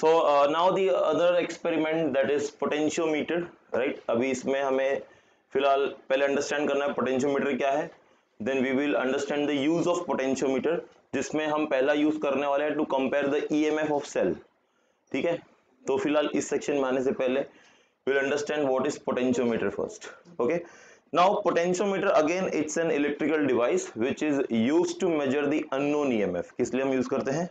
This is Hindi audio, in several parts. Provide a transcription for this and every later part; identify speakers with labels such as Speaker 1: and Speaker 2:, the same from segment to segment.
Speaker 1: So now the other experiment that is potentiometer, right. अभी इसमें हमें फिलहाल पहले अंडरस्टैंड करना है पोटेंशियोमीटर क्या है, then we will understand the use of potentiometer, जिसमें हम पहला यूज करने वाले हैं to compare the EMF of cell, ठीक है। तो फिलहाल इस सेक्शन में आने से पहले we'll understand what is potentiometer first. Okay, now potentiometer again it's an electrical device which is used to measure the unknown EMF. किस लिए हम यूज करते हैं?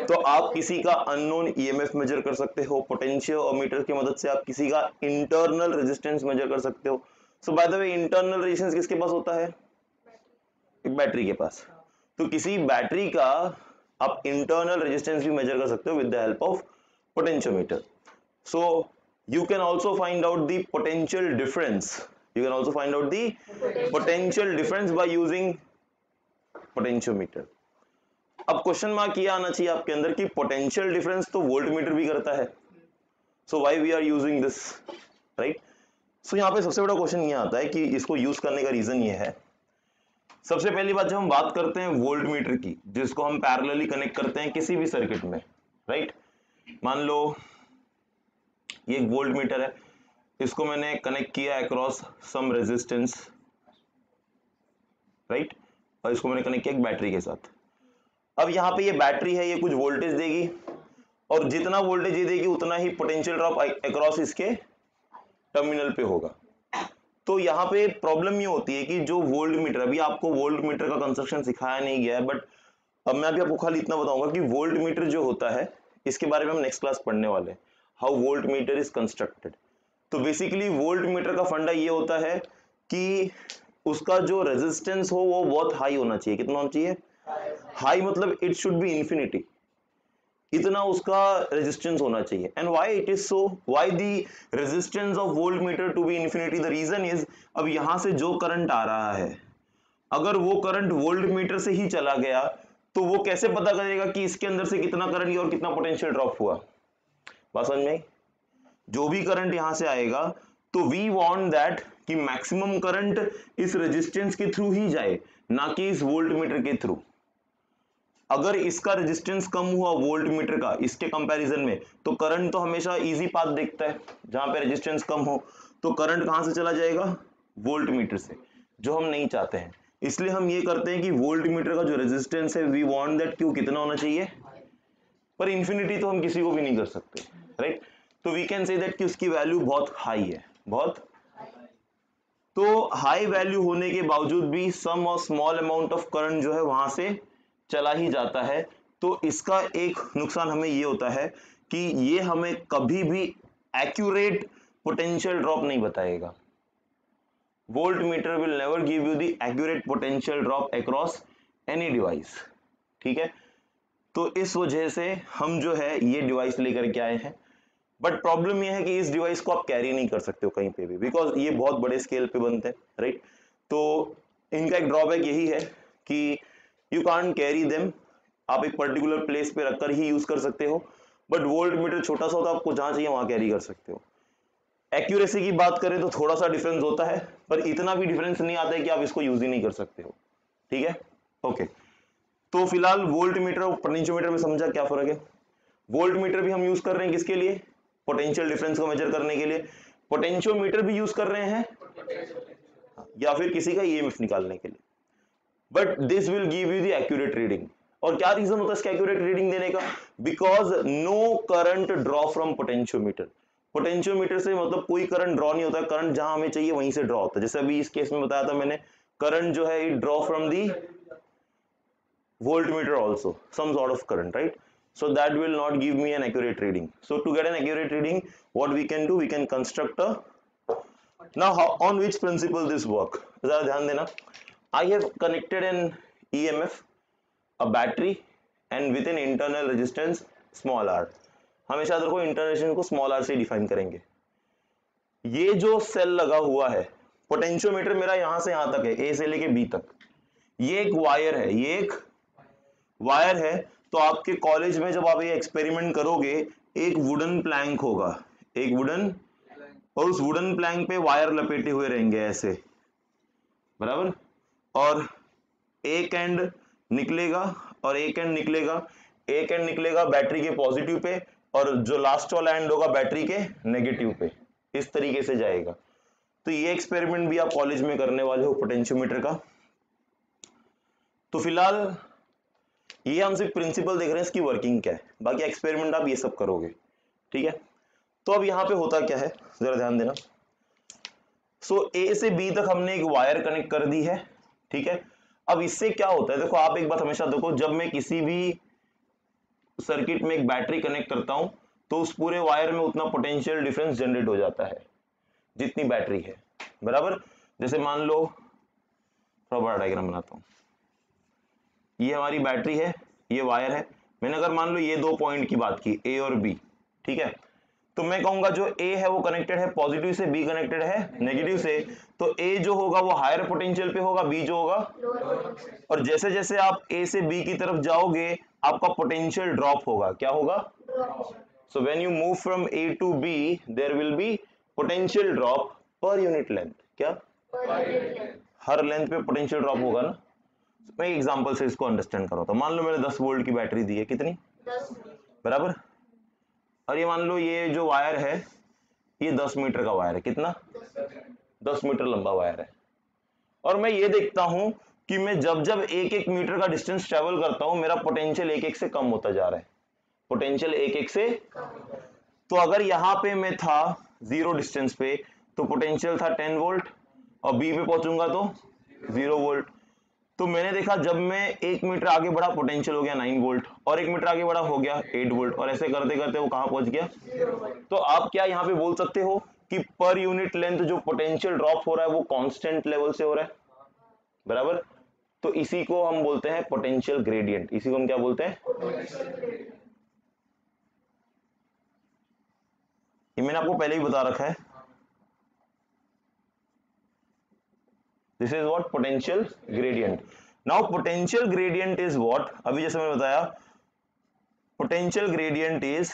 Speaker 1: तो आप किसी का unknown EMF मेजर कर सकते हो, पोटेंशियोमीटर की मदद से आप किसी का इंटरनल रेजिस्टेंस मेजर कर सकते हो। So by the way internal resistance किसके पास होता है? एक बैटरी के पास। तो किसी बैटरी का आप इंटरनल रेजिस्टेंस भी मेजर कर सकते हो with the help of potentiometer. So you can also find out the potential difference, you can also find out the potential difference by using potentiometer. अब क्वेश्चन मार्क ये आना चाहिए आपके अंदर कि पोटेंशियल डिफरेंस तो वोल्टमीटर भी करता है, so why we are using this, right. So यहाँ पे सबसे बड़ा क्वेश्चन ये आता है कि इसको यूज करने का रीजन ये है, सबसे पहली बात जब हम बात करते हैं वोल्टमीटर की, जिसको हम पैरेलली कनेक्ट करते हैं किसी भी सर्किट में, राइट। मान लो ये एक वोल्ट मीटर है, इसको मैंने कनेक्ट किया अक्रॉस सम रेजिस्टेंस, राइट, और इसको मैंने कनेक्ट किया एक बैटरी के साथ। अब यहाँ पे ये बैटरी है, ये कुछ वोल्टेज देगी और जितना वोल्टेज ये देगी उतना ही पोटेंशियल ड्रॉप अक्रॉस इसके टर्मिनल पे होगा। तो यहाँ पे प्रॉब्लम ये होती है कि जो वोल्ट मीटर, अभी आपको वोल्ट मीटर का कंस्ट्रक्शन सिखाया नहीं गया है, बट अब मैं अभी आपको खाली इतना बताऊंगा कि वोल्ट मीटर जो होता है इसके बारे में हम नेक्स्ट क्लास पढ़ने वाले हैं, how volt meter is constructed. तो बेसिकली वोल्ट मीटर का फंडा ये होता है कि उसका जो रेजिस्टेंस हो वो बहुत हाई होना चाहिए। कितना होना चाहिए? हाई मतलब इट शुड बी इंफिनिटी, इतना उसका रेजिस्टेंस होना चाहिए। And why it is so, why the resistance of voltmeter to be infinity, the reason is, अब यहां से जो करंट आ रहा है अगर वो करंट वोल्ट मीटर से ही चला गया तो वो कैसे पता करेगा कि इसके अंदर से कितना करंट और कितना पोटेंशियल ड्रॉप हुआ? बात समझ में? जो भी करंट यहां से आएगा तो वी वांट दैट कि मैक्सिमम करंट इस रेजिस्टेंस के थ्रू ही जाए, ना कि इस वोल्ट मीटर के थ्रू। अगर इसका रेजिस्टेंस कम हुआ वोल्ट मीटर का इसके कंपैरिजन में, तो करंट तो हमेशा इजी पाथ देखता है, जहां पे रेजिस्टेंस कम हो तो करंट कहां से चला जाएगा? वोल्ट मीटर से, जो हम नहीं चाहते हैं। इसलिए हम ये करते हैं कि वोल्ट मीटर का जो रेजिस्टेंस है वी वांट दैट क्यों कितना होना चाहिए, पर इंफिनिटी तो हम किसी को भी नहीं कर सकते, राइट। तो वी कैन से दैट कि उसकी वैल्यू बहुत हाई है, बहुत। तो हाई वैल्यू होने के बावजूद भी सम और स्मॉल अमाउंट ऑफ करंट जो है वहां से चला ही जाता है। तो इसका एक नुकसान हमें ये होता है कि ये हमें कभी भी एक्यूरेट पोटेंशियल ड्रॉप नहीं बताएगा। Volt meter will never give you the accurate potential drop across any device, ठीक है। तो इस वजह से हम जो है ये डिवाइस लेकर के आए हैं, बट प्रॉब्लम ये है कि इस डिवाइस को आप कैरी नहीं कर सकते हो कहीं पे भी, बिकॉज ये बहुत बड़े स्केल पे बनते हैं, राइट। तो इनका एक ड्रॉबैक यही है कि यू कांट कैरी देम, आप एक पर्टिकुलर प्लेस पे रखकर ही यूज कर सकते हो, बट वोल्ट मीटर छोटा सा होता है, आपको जहां चाहिए वहां कैरी कर सकते हो। एक्यूरेसी की बात करें तो थोड़ा सा डिफरेंस होता है, पर इतना भी डिफरेंस नहीं आता है कि आप इसको यूज ही नहीं कर सकते हो, ठीक है, ओके। तो फिलहाल वोल्ट मीटर और पोटेंशियोमीटर में समझा क्या फर्क है। वोल्ट मीटर भी हम यूज कर रहे हैं किसके लिए? पोटेंशियल डिफरेंस को मेजर करने के लिए। पोटेंशियोमीटर भी यूज कर रहे हैं या फिर किसी का ईएमएफ निकालने के लिए, but this will give you the accurate reading. और क्या रीजन होता है इसका एक्यूरेट रीडिंग देने का? Because no current draw from potentiometer. Potentiometer से मतलब कोई करंट ड्रॉ नहीं होता है, करंट जहां हमें चाहिए वहीं से ड्रॉ होता है। जैसे अभी इस केस में बताया था मैंने, करंट जो है it draw from the voltmeter also some sort of current, right? So that will not give me an accurate reading. So to get an accurate reading, what we can do, we can construct a, now how, on which principle this work, जरा ध्यान देना। I have connected an EMF, a battery and with an internal resistance small r। हमेशा अगर कोई इंटरनल रेजिस्टेंस को स्मॉल r से डिफाइन करेंगे। ये जो सेल लगा हुआ है, पोटेंशियोमीटर मेरा यहां से यहां तक है, ए से लेके बी तक, ये एक वायर है, ये एक वायर है। तो आपके कॉलेज में जब आप ये एक्सपेरिमेंट करोगे, एक वुडन प्लैंक होगा, एक वुडन, और उस वुडन प्लैंक पे वायर लपेटे हुए रहेंगे ऐसे, बराबर, और एक एंड निकलेगा और एक एंड निकलेगा, एक एंड निकलेगा बैटरी के पॉजिटिव पे और जो लास्ट वाला एंड होगा बैटरी के नेगेटिव पे, इस तरीके से जाएगा। तो ये एक्सपेरिमेंट भी आप कॉलेज में करने वाले हो पोटेंशियोमीटर का। तो फिलहाल ये हम सिर्फ प्रिंसिपल देख रहे हैं, इसकी वर्किंग क्या है, बाकी एक्सपेरिमेंट आप ये सब करोगे, ठीक है। तो अब यहाँ पे होता क्या है जरा ध्यान देना। सो ए से बी तक हमने एक वायर कनेक्ट कर दी है, ठीक है। अब इससे क्या होता है, देखो आप एक बात हमेशा देखो, जब मैं किसी भी सर्किट में एक बैटरी कनेक्ट करता हूं तो उस पूरे वायर में उतना पोटेंशियल डिफरेंस जनरेट हो जाता है जितनी बैटरी है, बराबर। जैसे मान लो थोड़ा बड़ा डायग्राम बनाता हूं, ये हमारी बैटरी है, ये वायर है। मैंने अगर मान लो ये 2 पॉइंट की बात की, ए और बी, ठीक है, तो मैं कहूंगा जो ए है वो कनेक्टेड है पॉजिटिव से, बी कनेक्टेड है नेगेटिव से। तो ए जो होगा वो हायर पोटेंशियल पे होगा, बी जो होगा, और जैसे जैसे आप ए से बी की तरफ जाओगे आपका पोटेंशियल ड्रॉप होगा, क्या होगा, so when you move from A to B there will be potential drop per unit length, क्या हर लेंथ पे पोटेंशियल ड्रॉप होगा ना। मैं एग्जांपल से इसको अंडरस्टैंड कराता हूं। मान लो मैंने 10 वोल्ट की बैटरी दी है, कितनी, 10, बराबर। और ये मान लो ये जो वायर है ये 10 मीटर का वायर है, कितना, 10 मीटर लंबा वायर है। और मैं ये देखता हूं कि मैं जब जब 1-1 मीटर का डिस्टेंस ट्रेवल करता हूं मेरा पोटेंशियल 1-1 से कम होता जा रहा है, पोटेंशियल 1-1 से। तो अगर यहां पे मैं था 0 डिस्टेंस पे तो पोटेंशियल था 10 वोल्ट, और बी पे पहुंचूंगा तो 0 वोल्ट। तो मैंने देखा जब मैं 1 मीटर आगे बढ़ा पोटेंशियल हो गया 9 वोल्ट, और 1 मीटर आगे बढ़ा हो गया 8 वोल्ट, और ऐसे करते करते वो कहां पहुंच गया, 0। तो आप क्या यहां पे बोल सकते हो कि पर यूनिट लेंथ जो पोटेंशियल ड्रॉप हो रहा है वो कांस्टेंट लेवल से हो रहा है, बराबर। तो इसी को हम बोलते हैं पोटेंशियल ग्रेडियंट, इसी को हम क्या बोलते हैं, ये मैंने आपको पहले ही बता रखा है। This is what potential gradient. Now potential gradient is what? अभी जैसे मैंने बताया potential gradient is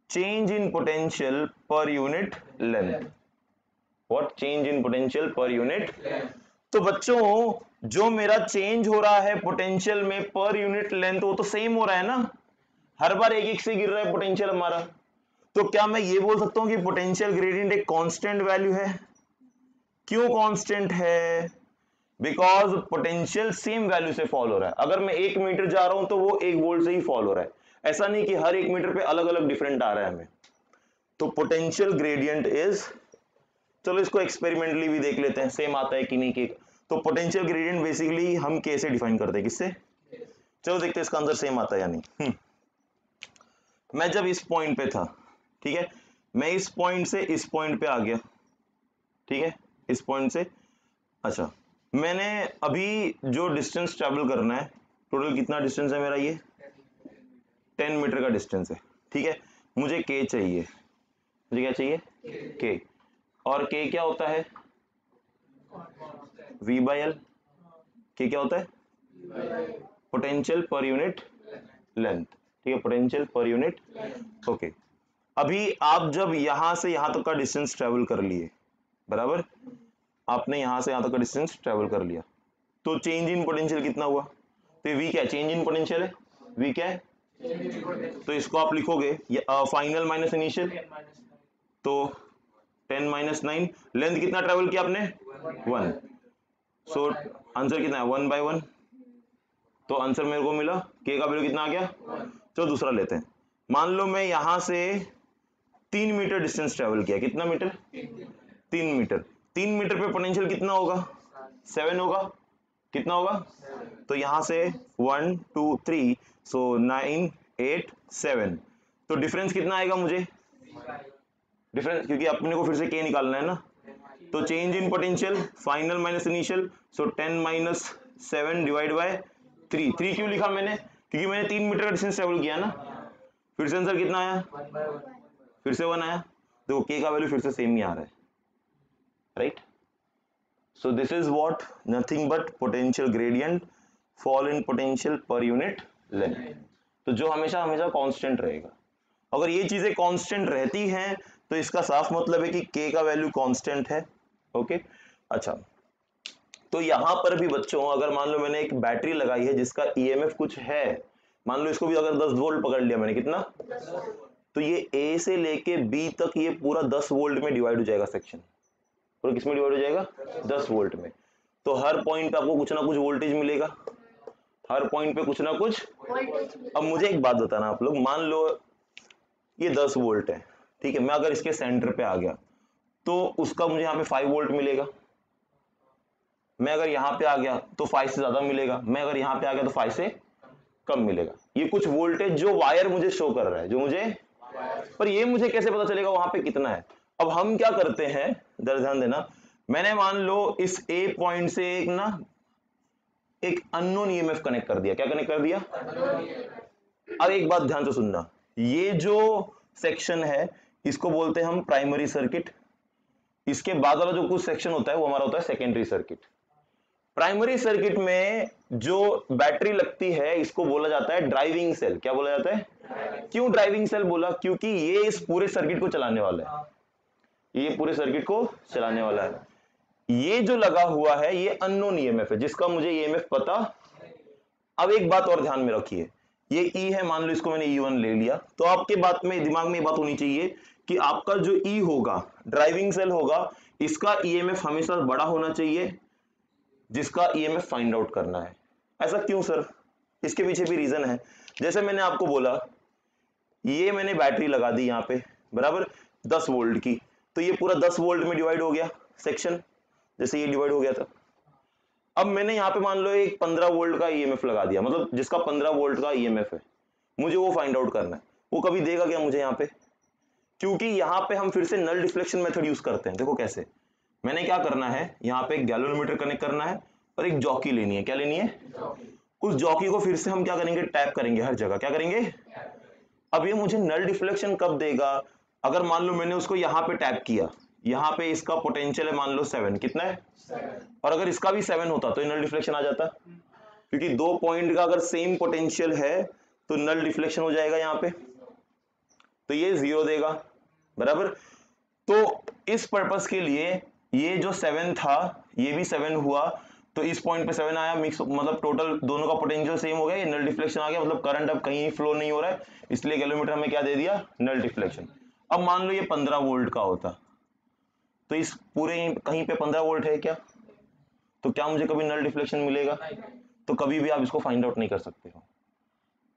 Speaker 1: change in potential per unit length. What? Change in potential per unit. तो बच्चों जो मेरा चेंज हो रहा है पोटेंशियल में पर यूनिट लेंथ वो तो सेम हो रहा है ना, हर बार 1-1 से गिर रहा है पोटेंशियल हमारा। तो क्या मैं ये बोल सकता हूं कि पोटेंशियल ग्रेडियंट एक कांस्टेंट वैल्यू है? क्यों कांस्टेंट है? बिकॉज पोटेंशियल सेम वैल्यू से फॉल हो रहा है। अगर मैं 1 मीटर जा रहा हूं तो वो 1 वोल्ट से ही फॉल हो रहा है, ऐसा नहीं कि हर 1 मीटर पे अलग अलग डिफरेंट आ रहा है हमें। तो पोटेंशियल ग्रेडियंट इज, चलो इसको एक्सपेरिमेंटली भी देख लेते हैं सेम आता है कि नहीं के। तो पोटेंशियल ग्रेडियंट बेसिकली हम कैसे डिफाइन करते हैं, किससे, चलो देखते हैं इसका आंसर सेम आता है या नहीं। मैं जब इस पॉइंट पे था, ठीक है, मैं इस पॉइंट से इस पॉइंट पे आ गया, ठीक है, इस पॉइंट से, अच्छा मैंने अभी जो डिस्टेंस ट्रैवल करना है, टोटल कितना डिस्टेंस है मेरा, ये 10 मीटर का डिस्टेंस है, ठीक है। मुझे के चाहिए, मुझे क्या चाहिए, के, और के क्या होता है, V बाई एल। के क्या होता है, पोटेंशियल पर यूनिट लेंथ, ठीक है, पोटेंशियल पर यूनिट, ओके। अभी आप जब यहां से यहां तक का डिस्टेंस ट्रेवल कर लिए, बराबर, आपने यहां से यहां तक का डिस्टेंस ट्रेवल कर लिया, तो चेंज इन पोटेंशियल कितना हुआ, तो वी क्या है, चेंज इन पोटेंशियल है, वी क्या है, तो इसको आप लिखोगे फाइनल माइनस इनिशियल, तो 10 माइनस 9, लेंथ कितना ट्रेवल किया आपने, 1, सो आंसर कितना है, 1 बाई 1। तो आंसर मेरे को मिला, के का वैल्यू कितना आ गया, चलो दूसरा लेते हैं। मान लो मैं यहां से 3 मीटर डिस्टेंस ट्रेवल किया, कितना मीटर, 3 मीटर। 3 मीटर पे पोटेंशियल कितना होगा, 7 होगा, कितना होगा, तो यहां से 1 2 3, सो 9 8 7, तो डिफरेंस कितना आएगा मुझे, डिफरेंस, क्योंकि अपने को फिर से के निकालना है ना, तो change in potential final minus initial, so 10 minus 7 divide by 3। 3 क्यों लिखा मैंने, क्योंकि मैंने 3 मीटर का डिस्टेंस ट्रेवल किया ना। फिर से आंसर कितना आया, फिर से 1 आया, देखो के का वैल्यू फिर से सेम ही आ रहा है, right. So this is what, nothing but potential gradient, fall in potential per unit length। तो जो हमेशा हमेशा कांस्टेंट रहेगा। अगर ये चीजें कांस्टेंट रहती हैं तो इसका साफ मतलब है कि k का वैल्यू कांस्टेंट है, ओके। अच्छा, तो यहां पर भी बच्चों अगर मान लो मैंने एक बैटरी लगाई है जिसका EMF कुछ है, मान लो इसको भी अगर 10 वोल्ट पकड़ लिया मैंने, कितना, तो ये ए से लेके बी तक ये पूरा 10 वोल्ट में डिवाइड हो जाएगा सेक्शन, पूरा किस में डिवाइड हो जाएगा 10 वोल्ट में। तो हर पॉइंट पे आपको कुछ ना कुछ वोल्टेज मिलेगा, हर पॉइंट पे कुछ ना कुछ। अब मुझे एक बात बताना आप लोग, मान लो ये 10 वोल्ट है, ठीक है, मैं अगर इसके सेंटर पे आ गया तो उसका मुझे यहाँ पे 5 वोल्ट मिलेगा, मैं अगर यहाँ पे आ गया तो 5 से ज्यादा मिलेगा, मैं अगर यहाँ पे आ गया तो 5 से कम मिलेगा। ये कुछ वोल्टेज जो वायर मुझे शो कर रहा है, जो मुझे, पर ये मुझे कैसे पता चलेगा वहां पे कितना है। अब हम क्या करते हैं, ध्यान देना, मैंने मान लो इस ए पॉइंट से एक अननोन ईएमएफ कनेक्ट कर दिया। क्या कनेक्ट कर दिया? अब एक बात ध्यान से सुनना, ये जो सेक्शन है इसको बोलते हैं हम प्राइमरी सर्किट, इसके बाद वाला जो कुछ सेक्शन होता है वो हमारा होता है सेकेंडरी सर्किट। प्राइमरी सर्किट में जो बैटरी लगती है इसको बोला जाता है ड्राइविंग सेल। क्या बोला जाता है? क्यों ड्राइविंग सेल बोला? क्योंकि ये इस पूरे सर्किट को चलाने वाला है, ये पूरे सर्किट को चलाने वाला है। ये जो लगा हुआ है ये अननोन ईएमएफ है, जिसका मुझे ईएमएफ पता। अब एक बात और ध्यान में रखिए, ये ई है, मान लो इसको मैंने E1 ले लिया, तो आपके बात में दिमाग में ये बात होनी चाहिए कि आपका जो ई होगा, ड्राइविंग सेल होगा, इसका ईएमएफ हमेशा बड़ा होना चाहिए जिसका ईएमएफ फाइंड आउट करना है। ऐसा क्यों सर? इसके पीछे भी रीजन है। जैसे मैंने आपको बोला, ये मैंने बैटरी लगा दी यहाँ पे बराबर 10 वोल्ट की, तो ये पूरा 10 वोल्ट में डिवाइड हो गया सेक्शन, जैसे ये डिवाइड हो गया था। अब मैंने यहाँ पे मान लो एक 15 वोल्ट का ईएमएफ लगा दिया, मतलब जिसका 15 वोल्ट का ईएमएफ है, मुझे वो फाइंड आउट करना है। वो कभी देगा क्या मुझे यहाँ पे? क्योंकि यहाँ पे हम फिर से नल डिफ्लेक्शन मेथड यूज करते हैं। देखो कैसे, मैंने क्या करना है, यहाँ पे एक गैल्वेनोमीटर कनेक्ट करना है और एक जॉकी लेनी है। क्या लेनी है? उस जॉकी को फिर से हम क्या करेंगे, टैप करेंगे हर जगह। क्या करेंगे? अब ये मुझे नल डिफ्लेक्शन कब देगा? अगर मान लो मैंने उसको यहाँ पे टैप किया, यहाँ पे इसका पोटेंशियल है मान लो 7, कितना है 7, और अगर इसका भी 7 होता तो नल डिफ्लेक्शन आ जाता, क्योंकि दो पॉइंट का अगर सेम पोटेंशियल है तो नल डिफ्लेक्शन हो जाएगा यहाँ पे, तो ये 0 देगा बराबर। तो इस पर्पस के लिए ये जो 7 था ये भी 7 हुआ, तो इस पॉइंट पे 7 आया, मिक्स मतलब टोटल दोनों का पोटेंशियल सेम हो गया, ये नल डिफ्लेक्शन आ गया, मतलब करंट अब कहीं फ्लो नहीं हो रहा है, इसलिए गैल्वेनोमीटर हमें क्या दे दिया, नल डिफ्लेक्शन। अब मान लो ये 15 वोल्ट का होता, तो इस पूरे कहीं पे 15 वोल्ट है क्या? तो क्या मुझे कभी नल डिफ्लेक्शन मिलेगा? तो कभी भी आप इसको फाइंड आउट नहीं कर सकते हो।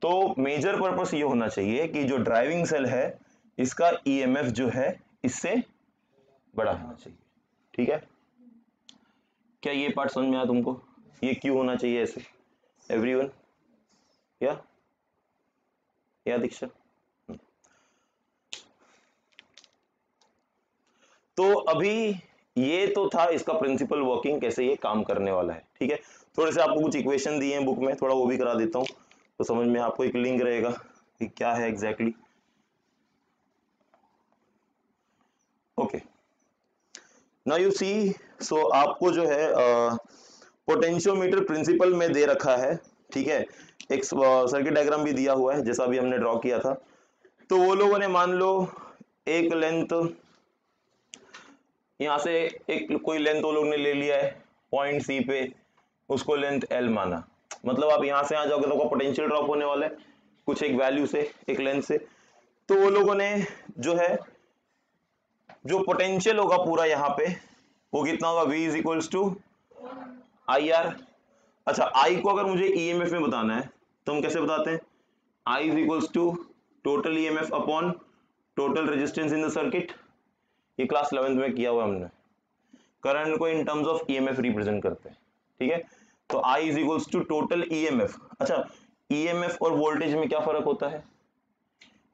Speaker 1: तो मेजर पर्पस ये होना चाहिए कि जो ड्राइविंग सेल है इसका ईएमएफ जो है इससे बड़ा होना चाहिए। ठीक है, क्या ये पार्ट समझ में आया तुमको? ये क्यों होना चाहिए ऐसे? एवरीवन या दीक्षा? तो अभी ये तो था इसका प्रिंसिपल वर्किंग, कैसे ये काम करने वाला है। ठीक है, थोड़े से आपको कुछ इक्वेशन दिए हैं बुक में, थोड़ा वो भी करा देता हूं तो समझ में आपको एक लिंक रहेगा कि क्या है exactly. Okay, now you see, सो आपको जो है पोटेंशियोमीटर प्रिंसिपल में दे रखा है। ठीक है, एक सर्किट डायग्राम भी दिया हुआ है जैसा भी हमने ड्रॉ किया था। तो वो लोगों ने मान लो एक लेंथ यहां से, एक कोई लेंथ वो लोग ने ले लिया है पॉइंट सी पे, उसको लेंथ एल माना, मतलब आप यहां से आ जाओगे तो आपका पोटेंशियल ड्रॉप होने वाला है कुछ एक वैल्यू से, एक लेंथ से। तो वो लोगों ने जो है जो पोटेंशियल होगा पूरा यहाँ पे वो कितना होगा, V is equals to I R. अच्छा, I को अगर मुझे EMF में बताना है तो हम कैसे बताते हैं, I is equals to total EMF upon total resistance in the circuit. ये क्लास 11th में किया हुआ हमने, करंट को in terms of EMF represent करते हैं। ठीक है, तो I is equals to total EMF। अच्छा, EMF और वोल्टेज में क्या फर्क होता है?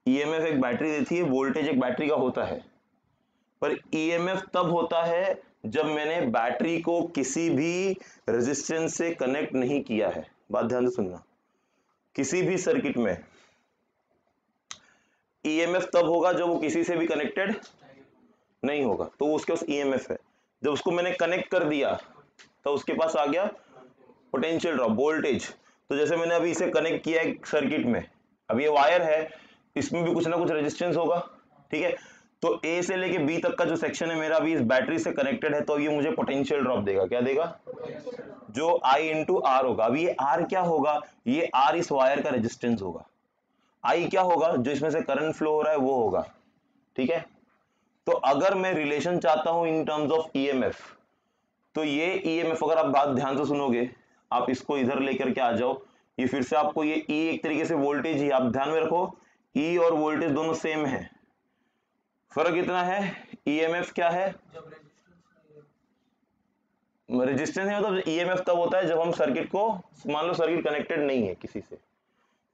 Speaker 1: EMF एक बैटरी देती है, वोल्टेज एक बैटरी का होता है, पर EMF तब होता है जब मैंने बैटरी को किसी भी रेजिस्टेंस से कनेक्ट नहीं किया है। बात ध्यान से सुनना, किसी भी सर्किट में EMF तब होगा जब वो किसी से भी कनेक्टेड नहीं होगा, तो उसके पास EMF है। जब उसको मैंने कनेक्ट कर दिया तो उसके पास आ गया पोटेंशियल ड्रॉप, वोल्टेज। तो जैसे मैंने अभी इसे कनेक्ट किया एक सर्किट में, अब ये वायर है, इसमें भी कुछ ना कुछ रेजिस्टेंस होगा। ठीक है, तो A से लेके B तक का जो सेक्शन है मेरा अभी इस बैटरी से कनेक्टेड है, तो ये मुझे पोटेंशियल ड्रॉप देगा। क्या देगा? जो I इंटू आर होगा। अब ये R क्या होगा, ये R इस वायर का रेजिस्टेंस होगा। आई क्या होगा, जो इसमें से करंट फ्लो हो रहा है वो होगा, ठीक है। तो अगर मैं रिलेशन चाहता हूं इन टर्म्स ऑफ ईएमएफ, तो ये ईएमएफ अगर आप बात ध्यान से सुनोगे, आप इसको इधर लेकर के आ जाओ, ये फिर से आपको ये ई एक तरीके से वोल्टेज ही, आप ध्यान में रखो ई और वोल्टेज दोनों सेम है, फर्क इतना है ईएमएफ क्या है, रेजिस्टेंस है, मतलब ईएमएफ तब होता है जब हम सर्किट को, मान लो सर्किट कनेक्टेड नहीं है किसी से,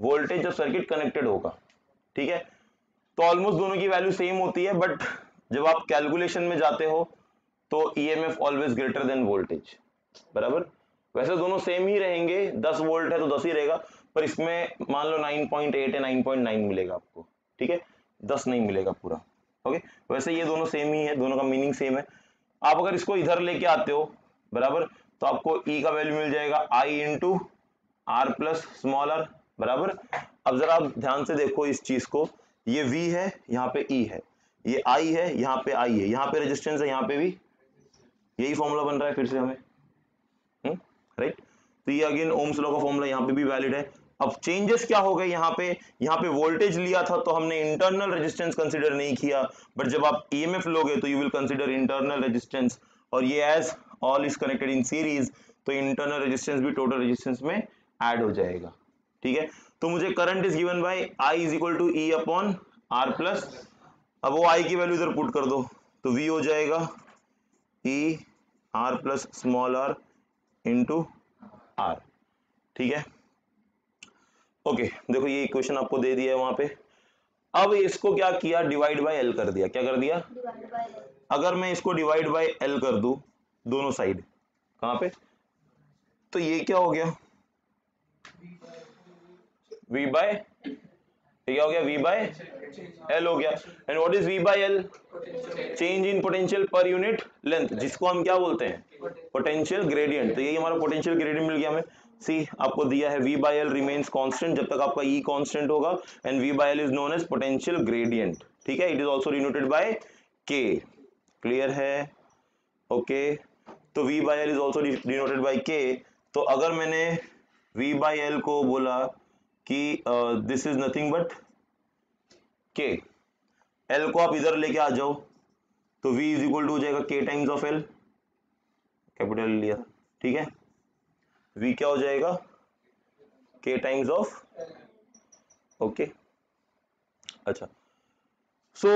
Speaker 1: वोल्टेज जब सर्किट कनेक्टेड होगा, ठीक है। तो ऑलमोस्ट दोनों की वैल्यू सेम होती है, बट जब आप कैलकुलेशन में जाते हो तो EMF always greater than voltage, बराबर। वैसे दोनों सेम ही रहेंगे, 10 वोल्ट है तो 10 ही रहेगा, पर इसमें मान लो 9.8 है 9.9 मिलेगा आपको, ठीक है, 10 नहीं मिलेगा पूरा, ओके। वैसे ये दोनों सेम ही है, दोनों का मीनिंग सेम है। आप अगर इसको इधर लेके आते हो, बराबर, तो आपको ई का वैल्यू मिल जाएगा I into R plus small R, बराबर। अब जरा आप ध्यान से देखो इस चीज को, ये V है, यहाँ पे E है, ये I है, यहाँ पे I है, यहाँ पे रेजिस्टेंस है, यहाँ पे भी यही फॉर्मूला बन रहा है फिर से हमें, राइट। तो ये अगेन ओम्स लॉ का फॉर्मूला यहाँ पे भी वैलिड है। अब चेंजेस क्या हो गए, यहाँ पे वोल्टेज लिया था तो हमने इंटरनल रेजिस्टेंस कंसीडर नहीं किया, बट जब आप ईएमएफ लोगे तो you will consider internal resistance, और ये as all is connected in series, तो इंटरनल रेजिस्टेंस भी टोटल रेजिस्टेंस में ऐड हो जाएगा, ठीक है। तो मुझे current is given by I is equal to E upon R plus, अब वो आई की वैल्यू इधर पुट कर दो, तो वी हो जाएगा E R plus small R into R, ठीक है। ओके, देखो ये इक्वेशन आपको दे दिया है वहां पे। अब इसको क्या किया, डिवाइड बाय एल कर दिया, क्या कर दिया, अगर मैं इसको डिवाइड बाय एल कर दूं दोनों साइड, कहां पे, तो ये क्या हो गया, V बाय, क्या हो गया, V बाय L हो गया। And what is V by L, change in potential per unit length, जिसको हम क्या बोलते हैं, पोटेंशियल ग्रेडियंट। तो यही हमारा पोटेंशियल ग्रेडियंट मिल गया हमें। सी आपको दिया है V by L remains constant जब तक आपका E कांस्टेंट होगा, and V by L is known as potential gradient, ठीक है। It is also denoted by K, clear है, ओके। तो V by L is also denoted by K। तो अगर मैंने V बाय L को बोला कि this is nothing but K, L को आप इधर लेके आ जाओ, तो V इज इक्वल टू हो जाएगा K times of L, capital लिया, ठीक है। V क्या हो जाएगा, K टाइम्स ऑफ, ओके। अच्छा, सो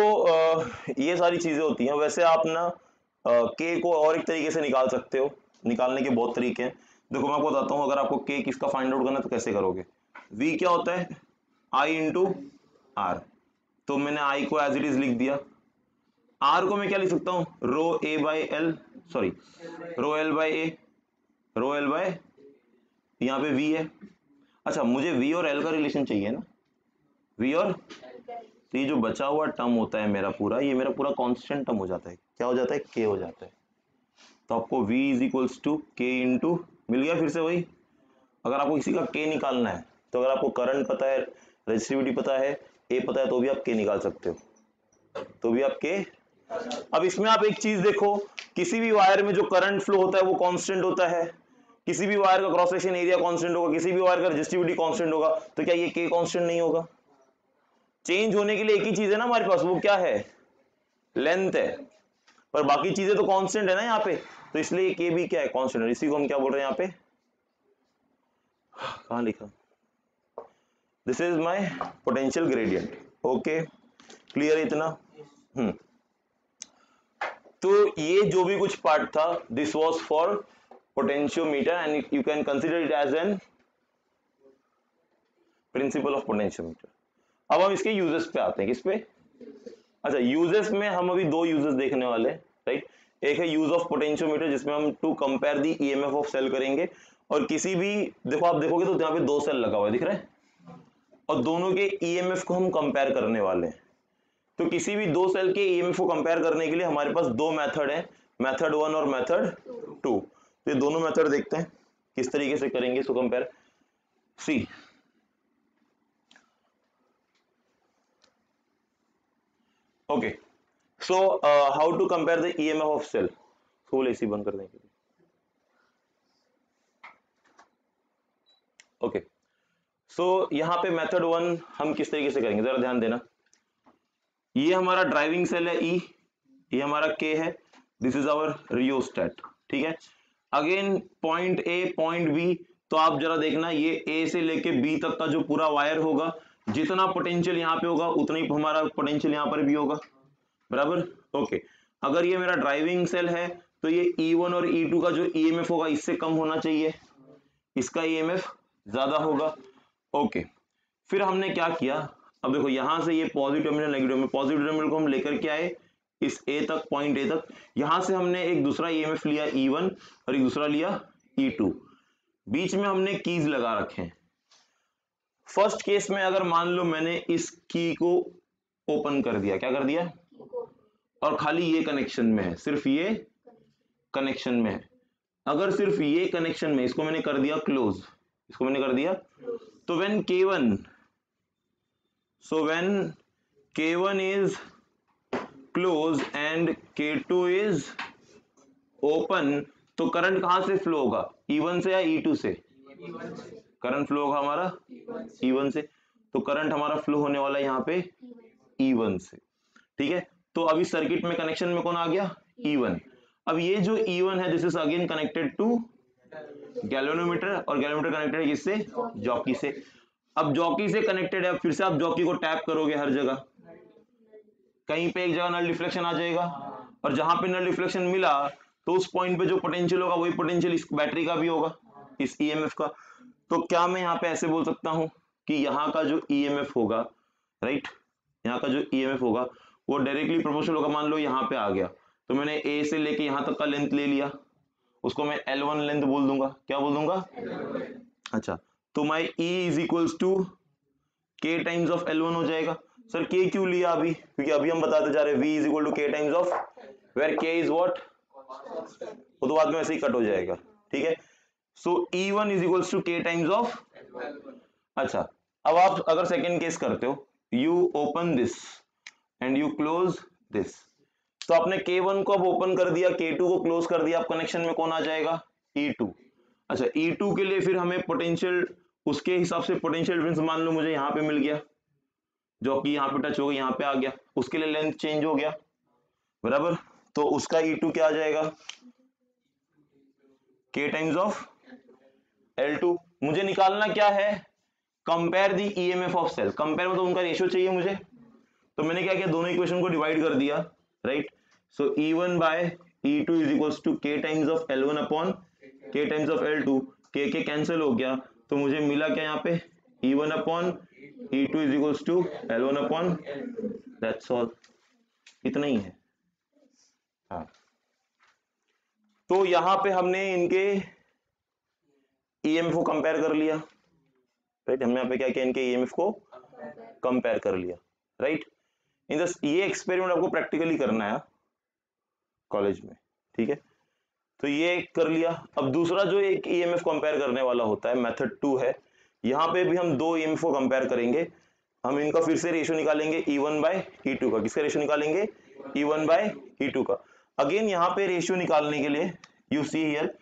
Speaker 1: ये सारी चीजें होती हैं। वैसे आप ना K को और एक तरीके से निकाल सकते हो, निकालने के बहुत तरीके हैं। देखो मैं आपको बताता हूं, अगर आपको K किसका फाइंड आउट करना है तो कैसे करोगे। V क्या होता है, I इंटू आर, तो मैंने I को एज इट इज लिख दिया, R को मैं क्या लिख सकता हूं, rho A by L, sorry rho L by A, rho L by, यहाँ पे V है। अच्छा, मुझे V और L का रिलेशन चाहिए ना, V और, तो ये जो बचा हुआ टर्म होता है मेरा पूरा, ये मेरा पूरा कांस्टेंट टर्म हो जाता है, क्या हो जाता है, K हो जाता है। तो आपको V is equals to K into, मिल गया फिर से वही। अगर आपको किसी का K निकालना है, तो अगर आपको करंट पता है, रेजिस्टिविटी पता है, A पता है, तो भी आप K निकाल सकते हो, तो भी आप K। अब इसमें आप एक चीज देखो, किसी भी वायर में जो करंट फ्लो होता है वो कांस्टेंट होता है, किसी भी वायर का क्रॉस सेक्शन एरिया कांस्टेंट होगा, किसी भी वायर का रेजिस्टिविटी कांस्टेंट होगा, तो क्या ये K कांस्टेंट नहीं होगा। चेंज होने के लिए एक ही चीज है ना हमारे पास, वो क्या है, लेंथ है, पर बाकी चीजें तो कांस्टेंट है ना यहाँ पे, तो इसलिए K भी क्या है, कांस्टेंट है। इसी को हम क्या बोल रहे हैं यहाँ पे, कहाँ लिखा, this is my potential gradient, okay, clear इतना। तो ये जो भी कुछ पार्ट था, this was for potentiometer, and you can consider it as an principle of potentiometer. अब हम इसके यूजेस पे आते हैं, किस पे, अच्छा यूजेस में हम अभी दो यूजेस देखने वाले हैं, राइट। एक है यूज ऑफ पोटेंशियोमीटर, जिसमें हम to compare the EMF of cell करेंगे, और किसी भी, देखो आप देखोगे तो यहाँ पे दो सेल लगा हुआ है, दिख रहा है, और दोनों के ईएमएफ को हम कंपेयर करने वाले हैं। तो किसी भी दो सेल के ईएमएफ को कंपेयर करने के लिए हमारे पास दो मेथड है, मेथड 1 और मेथड 2। तो ये दोनों मेथड देखते हैं किस तरीके से करेंगे इसको compare. See, okay, so how to compare the EMF of cell, full AC बंद कर देंगे, ओके। सो यहाँ पे मेथड 1 हम किस तरीके से करेंगे, जरा ध्यान देना। ये हमारा ड्राइविंग सेल है E, ये हमारा K है, दिस इज आवर रियोस्टेट, ठीक है। Again point A point B, तो आप जरा देखना ये A से लेके B तक का जो पूरा वायर होगा, जितना पोटेंशियल यहाँ पे होगा उतना ही हमारा पोटेंशियल यहाँ पर भी होगा, बराबर। ओके, अगर ये मेरा ड्राइविंग सेल है तो ये E1 और E2 का जो EMF होगा इससे कम होना चाहिए, इसका EMF ज्यादा होगा। ओके, फिर हमने क्या किया, अब देखो यहां से ये positive terminal negative terminal, positive terminal को हम लेकर के आए इस A तक, पॉइंट A तक। यहां से हमने एक दूसरा EMF लिया E1 और एक दूसरा लिया E2, बीच में हमने कीज लगा रखे हैं। फर्स्ट केस में अगर मान लो मैंने इस की को ओपन कर दिया, क्या कर दिया, और खाली ये कनेक्शन में है, सिर्फ ये कनेक्शन में है, अगर सिर्फ ये कनेक्शन में इसको मैंने कर दिया क्लोज, इसको मैंने कर दिया, तो when K1, so when K1 is closed and K2 is open, तो करंट कहां से फ्लो होगा, E1 से या E2 से, करंट फ्लो होगा हमारा E1 से, तो करंट हमारा फ्लो होने वाला है यहाँ पे E1 से, ठीक है। तो अभी सर्किट में कनेक्शन में कौन आ गया, E1। अब ये जो E1 है this is again connected to galvanometer, और गैल्वेनोमीटर कनेक्टेड है किससे, जॉकी से। अब जॉकी से कनेक्टेड है, फिर से आप जॉकी को टैप करोगे हर जगह, कहीं पे एक जगह नल डिफ्लेक्शन आ जाएगा, और जहां पे नल डिफ्लेक्शन मिला तो उस पॉइंट पे जो पोटेंशियल होगा वही पोटेंशियल इस बैटरी का भी होगा, इस EMF का। तो क्या मैं यहाँ पे ऐसे बोल सकता हूं कि यहाँ का जो EMF होगा, राइट, यहाँ का जो EMF होगा वो डायरेक्टली प्रोपोर्शनल होगा। मान लो यहाँ पे आ गया, तो मैंने A से लेके यहाँ तक का लेंथ ले लिया, उसको मैं L1 लेंथ बोल दूंगा, क्या बोल दूंगा, अच्छा, तो my E is equals to K times of L1 हो जाएगा। सर K क्यों लिया अभी, क्योंकि अभी हम बताते जा रहे हैं V is equal to K times of, where K is what, वो तो बाद में ऐसे ही कट हो जाएगा, ठीक है। So E1 is equals to K times of, अच्छा, अब आप अगर सेकेंड केस करते हो, you open this and you close this, तो आपने K1 को अब ओपन कर दिया, K2 को क्लोज कर दिया, अब कनेक्शन में कौन आ जाएगा, E2। अच्छा, E2 के लिए फिर हमें पोटेंशियल, उसके हिसाब से पोटेंशियल डिफरेंस मान लो मुझे यहाँ पे मिल गया, जो कि यहाँ पे टच हो गया, यहाँ पे आ गया, उसके लिए लेंथ चेंज हो गया, बराबर। तो उसका E2 क्या आ जाएगा, K टाइम्स ऑफ L2। मुझे निकालना क्या है, compare the EMF of cell, compare मतलब उनका रेशियो चाहिए मुझे, तो मैंने क्या किया, दोनों इक्वेशन को डिवाइड कर दिया, right. So E1 by E2 is equals to K times of L1 upon K times of L2, K cancel हो गया, तो मुझे मिला क्या यहाँ पे, E1 upon E2 is equals to L1 upon, that's all, इतना ही है। हाँ, तो यहाँ पे हमने इनके EMF को कंपेयर कर लिया, राइट, हमने यहाँ पे क्या किया, इनके EMF को कंपेयर कर लिया, राइट। इन द ये एक्सपेरिमेंट आपको प्रैक्टिकली करना है कॉलेज में, ठीक है। तो ये कर लिया। अब दूसरा जो एक EMF कंपेयर करने वाला होता है, मेथड 2 है, यहाँ पे भी हम दो EMF को कंपेयर करेंगे, हम इनका फिर से रेशियो निकालेंगे E1 बाय E2 का, किसका रेशियो निकालेंगे, E1 बाय E2 का। अगेन यहाँ पे रेशियो निकालने के लिए यू सी हियर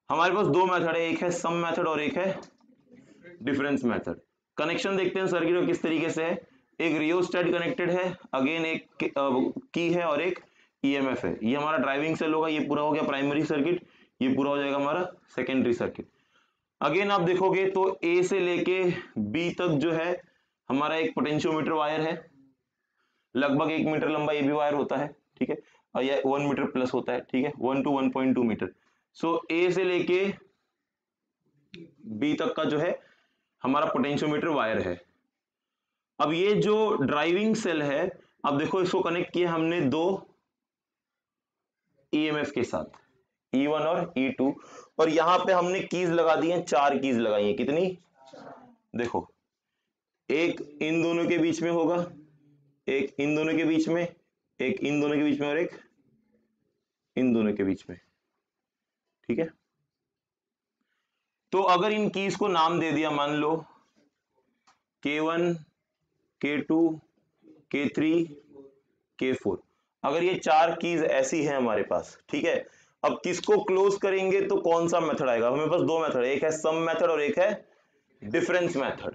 Speaker 1: हमारे पास दो मेथड है, एक है सम मेथड और एक है डिफरेंस मेथड। कनेक्शन देखते हैं सर्किट में किस तरीके से है, एक रियोस्टेट कनेक्टेड है, अगेन एक की है और एक EMF है। ये हमारा ड्राइविंग सेल होगा, ये पूरा हो गया प्राइमरी सर्किट, ये पूरा हो जाएगा हमारा सेकेंडरी सर्किट। अगेन आप देखोगे तो A से लेके B तक जो है हमारा एक पोटेंशियोमीटर वायर है, लगभग 1 मीटर लंबा ये भी वायर होता है, ठीक है, और ये 1 मीटर प्लस होता है, ठीक है, 1 to 1.2 मीटर। सो A से लेके B तक का जो है हमारा पोटेंशियोमीटर वायर है। अब ये जो ड्राइविंग सेल है, अब देखो इसको कनेक्ट किया हमने दो EMF के साथ, E1 और E2, और यहां पे हमने कीज लगा दी हैं, 4 कीज लगाई हैं, कितनी, देखो, एक इन दोनों के बीच में होगा, एक इन दोनों के बीच में, एक इन दोनों के बीच में और एक इन दोनों के बीच में, ठीक है। तो अगर इन कीज को नाम दे दिया, मान लो K1, K2, K3, K4, अगर ये 4 कीज ऐसी है हमारे पास, ठीक है। अब किसको क्लोज करेंगे तो कौन सा मेथड आएगा, हमें पास दो मेथड है, एक है सम मेथड और एक है डिफरेंस मेथड,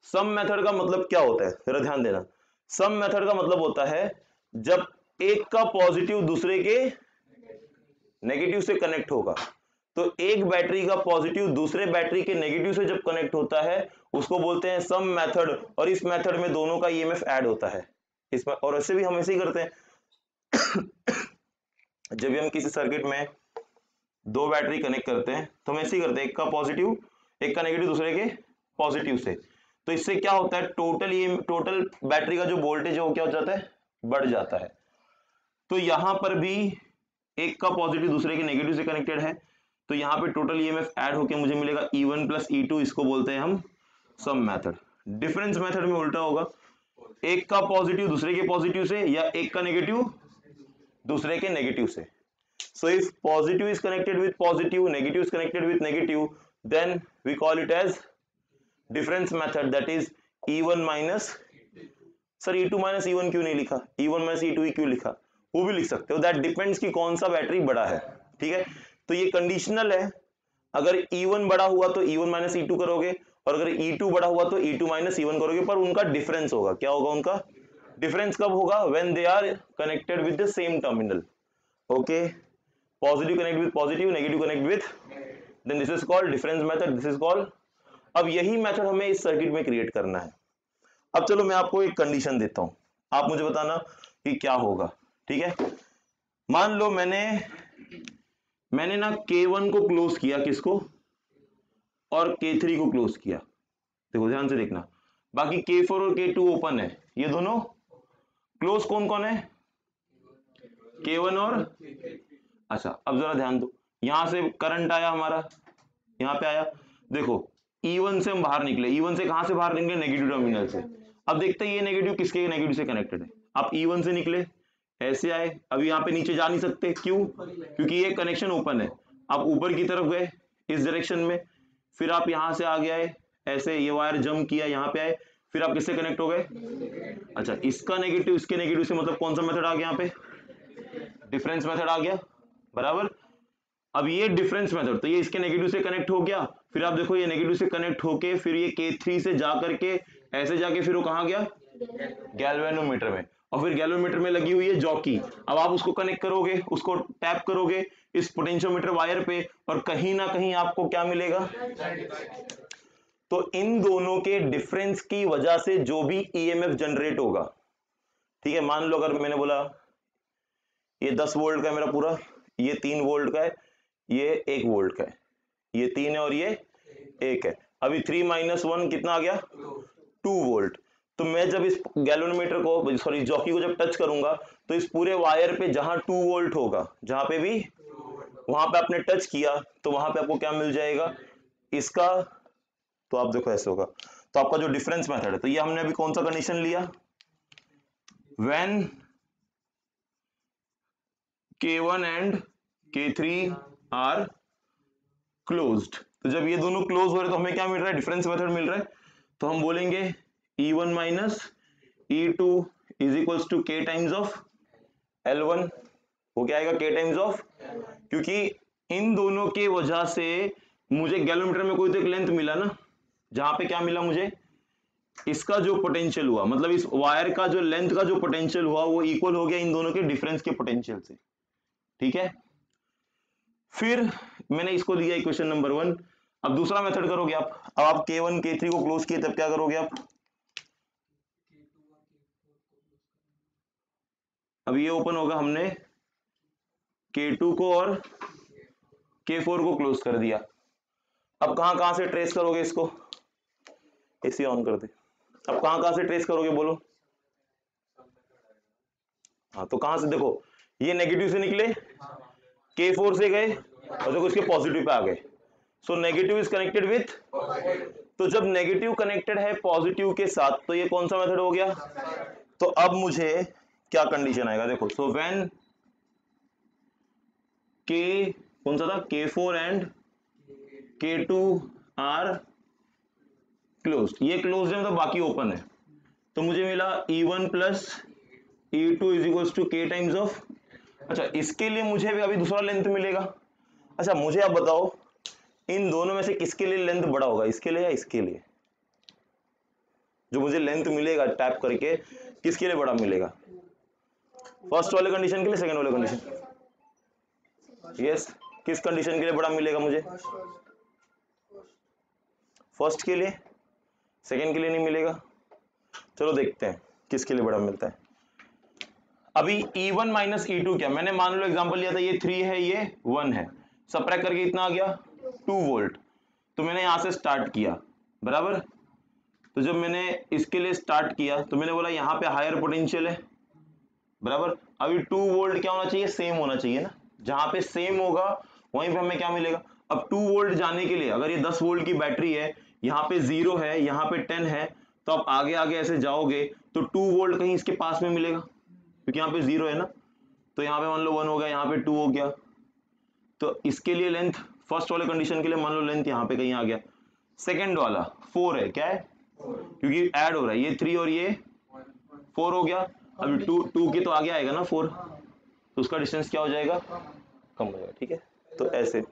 Speaker 1: सम मेथड का मतलब क्या होता है, जरा ध्यान देना। सम मेथड का मतलब होता है जब एक का पॉजिटिव दूसरे के नेगेटिव से कनेक्ट होगा। तो एक बैटरी का पॉजिटिव दूसरे बैटरी के नेगेटिव से जब कनेक्ट होता है उसको बोलते हैं सम मेथड, और इस मेथड में दोनों का ईएमएफ ऐड होता है इसमें। और ऐसे भी हम ऐसे ही करते हैं जब भी हम किसी सर्किट में दो बैटरी कनेक्ट करते हैं तो हम ऐसे ही करते हैं, एक का पॉजिटिव एक का नेगेटिव दूसरे के पॉजिटिव से। तो इससे क्या होता है, टोटल बैटरी का जो वोल्टेज है वो क्या हो जाता है, बढ़ जाता है। तो यहां पर भी एक का पॉजिटिव दूसरे के नेगेटिव से कनेक्टेड है, तो यहाँ पे टोटल ईएमएफ ऐड होके मुझे मिलेगा E1 प्लस E2, इसको बोलते हैं हम सम मेथड। डिफरेंस मेथड में उल्टा होगा, एक का पॉजिटिव दूसरे के पॉजिटिव से या एक का नेगेटिव दूसरे के नेगेटिव से। So if positive is connected with positive, negative is connected with negative, then we call it as difference method, that is E1 minus, sir E2 minus E1 क्यों नहीं लिखा, E1 minus E2 ही क्यों लिखा, वो भी लिख सकते हो, दैट डिपेंड्स कि कौन सा बैटरी बड़ा है। ठीक है, तो ये कंडीशनल है, अगर E1 बड़ा हुआ तो E1 माइनस E2 करोगे, और अगर E2 बड़ा हुआ तो E2 माइनस E1 करोगे, पर उनका डिफरेंस होगा। क्या होगा उनका डिफरेंस, कब होगा, when they are connected with the same terminal. Okay, positive connect with positive, negative connect with, then this is called difference method, this is called. अब यही मेथड हमें इस सर्किट में क्रिएट करना है। अब चलो मैं आपको एक कंडीशन देता हूं, आप मुझे बताना कि क्या होगा। ठीक है, मान लो मैंने ना K1 को क्लोज किया, किसको, और K3 को क्लोज किया। देखो ध्यान से देखना, बाकी K4 और K2 ओपन है, ये दोनों क्लोज कौन कौन है, K1 और, अच्छा अब जरा ध्यान दो, यहां से करंट आया हमारा, यहां पे आया, देखो E1 से हम बाहर निकले, E1 से कहां से बाहर निकले, नेगेटिव टर्मिनल से। अब देखते हैं ये नेगेटिव किसके नेगेटिव से कनेक्टेड है। आप E1 से निकले, ऐसे आए, अब यहाँ पे नीचे जा नहीं सकते, क्यों, क्योंकि ये कनेक्शन ओपन है। आप ऊपर की तरफ गए इस डायरेक्शन में, फिर आप यहां से आगे आए, ऐसे ये वायर जंप किया, यहाँ पे आए, फिर आप किससे कनेक्ट हो गए, अच्छा इसका नेगेटिव इसके नेगेटिव से, मतलब कौन सा मेथड आ गया यहाँ पे, डिफरेंस मेथड आ गया, बराबर। अब ये डिफरेंस मेथड, तो ये इसके नेगेटिव से कनेक्ट हो गया, फिर आप देखो ये नेगेटिव से कनेक्ट होके फिर ये K3 से जा करके ऐसे जाके फिर वो कहां गया, गैल्वेनोमीटर में, और फिर गैल्वेनोमीटर में लगी हुई है जॉकी। अब आप उसको कनेक्ट करोगे, उसको टैप करोगे इस पोटेंशियोमीटर वायर पे, और कहीं ना कहीं आपको क्या मिलेगा, तो इन दोनों के डिफरेंस की वजह से जो भी ईएमएफ जनरेट होगा। ठीक है, मान लो अगर मैंने बोला ये 10 वोल्ट का है मेरा पूरा, ये 3 वोल्ट का है, ये 1 वोल्ट का है, ये 3 है और ये 1 है। अभी 3 माइनस 1 कितना आ गया, 2 वोल्ट। तो मैं जब इस गैल्वेनोमीटर को, सॉरी जॉकी को जब टच करूंगा, तो इस पूरे वायर पे जहां 2 वोल्ट होगा, जहां पे भी वहां पे आपने टच किया, तो वहां पे आपको क्या मिल जाएगा, इसका, तो आप देखो ऐसे होगा। तो आपका जो डिफरेंस मेथड है, तो ये हमने अभी कौन सा कंडीशन लिया, when K1 and K3 are closed. तो जब ये दोनों क्लोज हो रहे तो हमें क्या मिल रहा है, डिफरेंस मेथड मिल रहा है। तो हम बोलेंगे E1 minus E2 is equals to K times of L1। वो क्या आएगा, K टाइम्स ऑफ, क्योंकि इन दोनों के वजह से मुझे गैल्वेनोमीटर में कोई तो एक लेंथ मिला ना, जहां पे क्या मिला मुझे, इसका जो पोटेंशियल हुआ, मतलब इस वायर का जो लेंथ का जो पोटेंशियल हुआ वो इक्वल हो गया इन दोनों के डिफरेंस के पोटेंशियल से। ठीक है, फिर मैंने इसको दिया इक्वेशन नंबर 1। अब दूसरा मेथड करोगे आप, अब आप K1 K3 को क्लोज किए, तब क्या करोगे आप, अब ये ओपन होगा, हमने K2 को और K4 को क्लोज कर दिया। अब कहां कहां से ट्रेस करोगे इसको, एसी ऑन कर दे, अब कहां कहां से ट्रेस करोगे बोलो, हाँ तो कहां से, देखो ये नेगेटिव से निकले, K4 से गए, और देखो इसके पॉजिटिव पे आ गए। So negative is connected with, तो जब नेगेटिव कनेक्टेड है पॉजिटिव के साथ, तो ये कौन सा मेथड हो गया। तो अब मुझे क्या कंडीशन आएगा, देखो, सो व्हेन K, कौन सा था, K4 and K2 are closed, ये क्लोज्ड है मतलब बाकी ओपन है, तो मुझे मिला E1 plus E2 is equals to K times of, अच्छा इसके लिए मुझे भी अभी दूसरा लेंथ मिलेगा। अच्छा मुझे आप बताओ इन दोनों में से किसके लिए लेंथ बड़ा होगा, इसके लिए या इसके लिए, जो मुझे लेंथ मिलेगा टैप करके, किसके लिए बड़ा मिलेगा? फर्स्ट वाले कंडीशन के लिए, सेकंड वाले कंडीशन? यस, किस कंडीशन के लिए बड़ा मिलेगा मुझे? फर्स्ट के लिए, सेकंड के लिए नहीं मिलेगा। चलो देखते हैं किसके लिए बड़ा मिलता है। अभी E1 माइनस E2 क्या, मैंने मान लो एग्जांपल लिया था, ये 3 है ये 1 है, सबट्रैक्ट करके इतना आ गया 2 वोल्ट। तो मैंने यहां से स्टार्ट किया, बराबर। तो जब मैंने इसके लिए स्टार्ट किया तो मैंने बोला यहाँ पे हायर पोटेंशियल है, बराबर। अभी 2 वोल्ट क्या होना चाहिए? सेम होना चाहिए ना। जहां पे सेम होगा वहीं पे हमें क्या मिलेगा? अब 2 वोल्ट जाने के लिए, अगर ये 10 वोल्ट की बैटरी है, यहाँ पे 0 है, यहाँ पे 10 है, तो आप आगे आगे ऐसे जाओगे तो 2 वोल्ट कहीं इसके पास में मिलेगा, क्योंकि यहाँ पे 0 है ना। तो यहाँ पे मान लो 1 हो गया, यहाँ पे 2 हो गया। तो इसके लिए लेंथ, फर्स्ट वाले कंडीशन के लिए मान लो लेंथ यहाँ पे कहीं आ गया। सेकेंड वाला 4 है, क्या है? क्योंकि ऐड हो रहा है, ये 3 और ये 4 हो गया। अभी 2 के तो आगे आएगा ना 4, तो उसका डिस्टेंस क्या हो जाएगा? कम हो जाएगा, ठीक है। तो ऐसे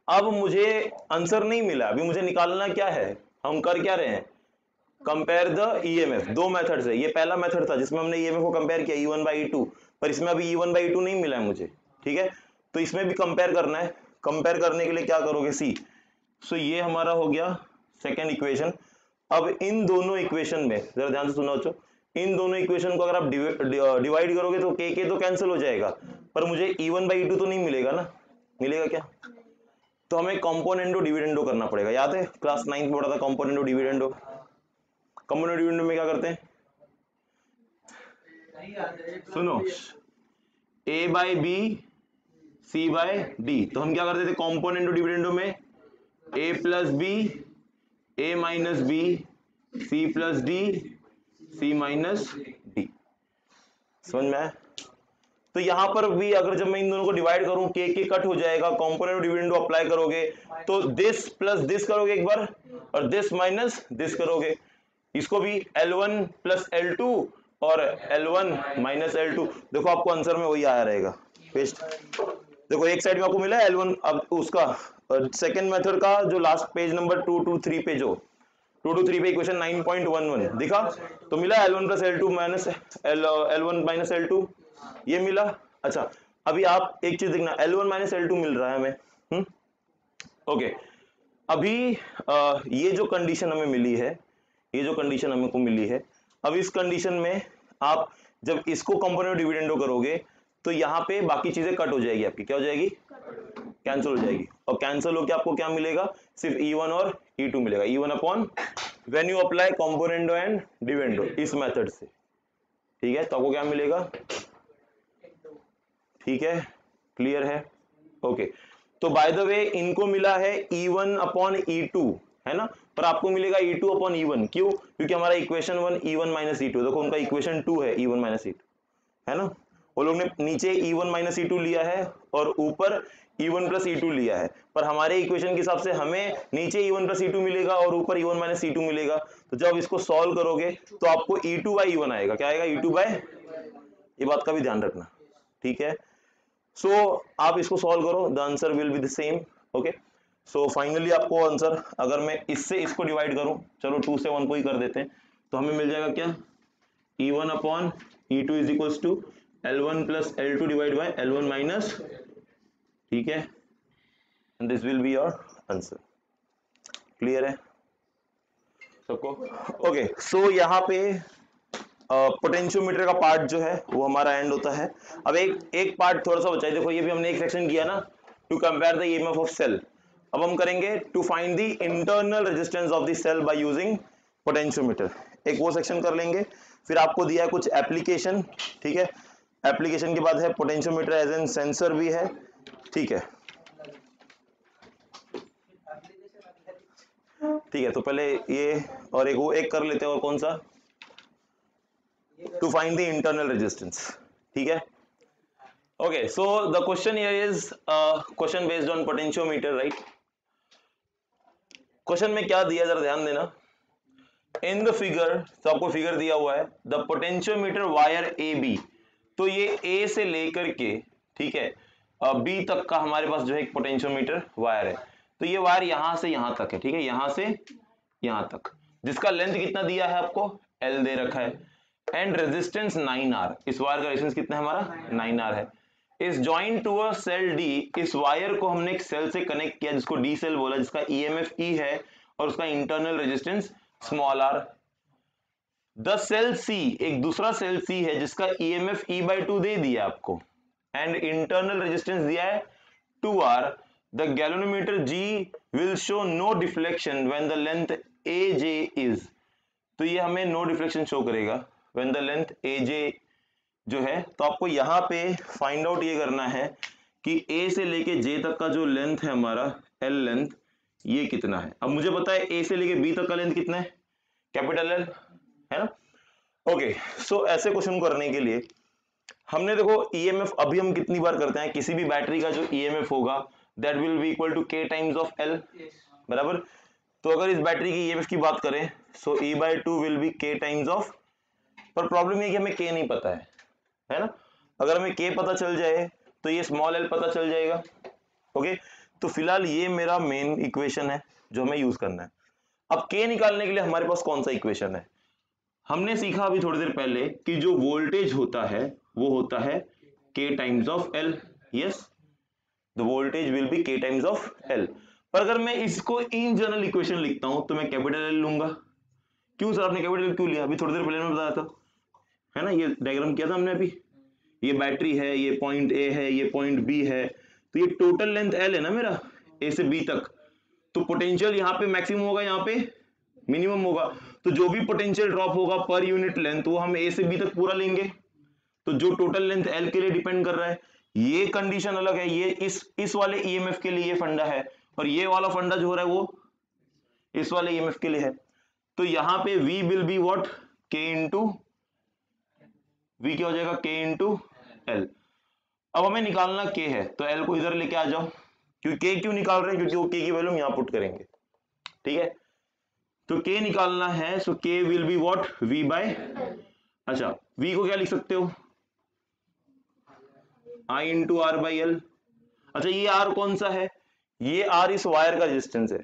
Speaker 1: अब मुझे आंसर नहीं मिला, अभी मुझे निकालना क्या है? हम कर क्या रहे हैं? Compare the EMF. दो मेथड है, ये पहला मेथड था जिसमें हमने ईएमएफ को कंपेयर किया E1 बाई E2, पर इसमें अभी E1 बाई E2 नहीं मिला है मुझे, ठीक है। तो इसमें भी कंपेयर करना है। कंपेयर करने के लिए क्या करोगे? सी। सो ये हमारा हो गया सेकेंड इक्वेशन। अब इन दोनों इक्वेशन में जरा ध्यान से सुनो बच्चों, इन दोनों इक्वेशन को अगर आप डिवाइड करोगे तो के तो कैंसिल हो जाएगा, पर मुझे E1 बाई E2 तो नहीं मिलेगा ना। मिलेगा क्या? तो हमें कंपोनेंडो डिविडेंडो करना पड़ेगा। याद है क्लास 9 में पढ़ा था कंपोनेंडो डिविडेंडो। कंपोनेंडो डिविडेंडो में क्या करते हैं? सुनो, A by B C by D. तो हम क्या करते थे कंपोनेंडो डिविडेंडो में? A plus B, A minus B, C plus D, C minus D. समझ में आया? तो यहां पर भी अगर जब मैं इन दोनों को डिवाइड करूं, के कट हो जाएगा, कंपोनेंट डिविडेंडो अप्लाई करोगे तो दिस प्लस दिस करोगे एक बार, और दिस माइनस दिस करोगे। इसको भी L1 प्लस L2 और L1 माइनस L2। देखो आपको आंसर में वही आया रहेगा, पेस्ट। देखो एक साइड में आपको मिला है L1, अब उसका सेकेंड मेथड का जो लास्ट पेज नंबर 223 पे, जो 223 पे इक्वेशन 9.11 दिखा, तो मिला L1 plus L2 minus L1 minus L2, ये मिला। अच्छा, अभी आप एक चीज देखना, L1 माइनस L2 मिल रहा है हमें। ओके, अभी ये जो कंडीशन हमें मिली है, ये जो कंडीशन हमें को मिली है, अब इस कंडीशन में आप जब इसको कंपोनेंट डिविडेंडो करोगे तो यहाँ पे बाकी चीजें कट हो जाएगी आपकी। क्या हो जाएगी? कैंसिल हो जाएगी। और कैंसिल होकर आपको क्या मिलेगा? सिर्फ E1 और E2 मिलेगा। E1 upon when you apply componendo and dividendo इस मेथड से, ठीक है। तो आपको क्या मिलेगा? ठीक है, क्लियर है? ओके, तो बाय द वे इनको मिला है E1 अपॉन E2, है ना, पर आपको मिलेगा E2 अपॉन E1। क्यों? क्योंकि हमारा इक्वेशन 1 E1 माइनस E2, देखो उनका इक्वेशन 2 है E1 माइनस E2, है ना। वो लोग ने नीचे E1 माइनस E2 लिया है और ऊपर E1 प्लस E2 लिया है, पर हमारे इक्वेशन के हिसाब से हमें नीचे E1 प्लस E2 मिलेगा और ऊपर E1 माइनस E2 मिलेगा। तो जब इसको सॉल्व करोगे तो आपको E2 बाई E1 आएगा। क्या आएगा? E2 बाय, ये बात का भी ध्यान रखना, ठीक है। सो आप इसको सॉल्व करो, the answer will be the same. Okay, so finally आपको आंसर, अगर मैं इससे इसको डिवाइड करूं, चलो 2 से 1 को ही कर देते हैं, तो हमें मिल जाएगा क्या? E1 upon E2 is equals to L1 plus L2 divide by L1 minus, ठीक है, and this will be your answer. Clear है सबको? ओके, सो यहाँ पे पोटेंशियोमीटर का पार्ट जो है वो हमारा एंड होता है। अब एक पार्ट थोड़ा सा बचा है। देखो ये भी हमने एक सेक्शन किया ना, to compare the EMF of cell. अब हम करेंगे to find the internal resistance of the cell by using potentiometer. एक वो सेक्शन कर लेंगे, फिर आपको दिया है कुछ एप्लीकेशन, ठीक है। एप्लीकेशन के बाद है पोटेंशियोमीटर एज एन सेंसर भी है, ठीक है। ठीक है, तो पहले ये और एक वो एक कर लेते हैं, और कौन सा? To find the internal resistance, ठीक है। Okay, so the question here is question based on potentiometer, right. Question में क्या दिया, जरा ध्यान देना। इन द फिगर, तो आपको फिगर दिया हुआ है, the potentiometer wire A B. तो ये ए से लेकर के, ठीक है, बी तक का हमारे पास जो है एक पोटेंशियोमीटर वायर है। तो ये वायर यहां से यहां तक है, ठीक है, यहां से यहां तक। जिसका लेंथ कितना दिया है आपको, L दे रखा है, एंड रेजिस्टेंस 9R, इस वायर का रेजिस्टेंस कितना है हमारा 9R है, is joined to a cell D, इस वायर को हमने एक सेल से कनेक्ट किया जिसको D सेल बोला, जिसका EMF E है और उसका internal resistance small r। The cell C, एक दूसरा सेल C है जिसका EMF E/2 दे दिया आपको एंड इंटरनल रेजिस्टेंस दिया है 2R। The galvanometer G will show no deflection when the length AJ is, तो ये हमें नो डिफ्लेक्शन शो करेगा व्हेन द लेंथ AJ जो है। तो आपको यहाँ पे फाइंड आउट ये करना है कि A से लेके J तक का जो लेंथ है हमारा L लेंथ, ये कितना है। अब मुझे पता है A से लेके B तक का लेंथ कितना है, कैपिटल L है ना। ओके, सो ऐसे क्वेश्चन करने के लिए हमने देखो EMF अभी हम कितनी बार करते हैं, किसी भी बैटरी का जो EMF होगा that will be equal to K times of L, बराबर। तो अगर इस बैटरी की EMF की बात करें सो E/2 will be K times of, पर प्रॉब्लम ये कि हमें K नहीं पता है ना। अगर हमें K पता चल जाए तो ये स्मॉल l पता चल जाएगा। ओके, तो फिलहाल ये मेरा मेन इक्वेशन है जो हमें यूज करना है। अब K निकालने के लिए हमारे पास कौन सा इक्वेशन है, हमने सीखा अभी थोड़ी देर पहले कि जो वोल्टेज होता है वो होता है K times of L, yes, the voltage will be K times of L। पर अगर मैं इसको इन जनरल इक्वेशन लिखता हूं तो मैं कैपिटल L लूंगा। क्यों सर आपने कैपिटल क्यों लिया, अभी थोड़ी देर पहले मैं बताया था, है ना, ये डायग्राम किया था हमने अभी। ये बैटरी है, ये पॉइंट A है, ये पॉइंट B है, तो ये टोटल लेंथ L है ना मेरा A से B तक, तो पोटेंशियल यहाँ पे मैक्सिमम होगा, यहाँ पे मिनिमम होगा, तो जो भी पोटेंशियल ड्रॉप होगा पर यूनिट लेंथ वो हम A से B तक पूरा लेंगे। तो जो टोटल लेंथ L के लिए डिपेंड कर रहा है, ये कंडीशन अलग है, ये इस वाले EMF के लिए ये फंडा है, और ये वाला फंडा जो हो रहा है वो इस वाले EMF के लिए है। तो यहाँ पे V will be what, K into V क्या हो जाएगा, K इंटू L। अब हमें निकालना K है तो L को इधर लेके आ जाओ, क्योंकि K क्यों निकाल रहे हैं, क्योंकि वो K की वैल्यू हम यहाँ पुट करेंगे, ठीक है। तो K निकालना है, so K will be what, V by, अच्छा V को क्या लिख सकते हो, I into R by L। अच्छा ये R कौन सा है, ये R इस वायर का रेजिस्टेंस है,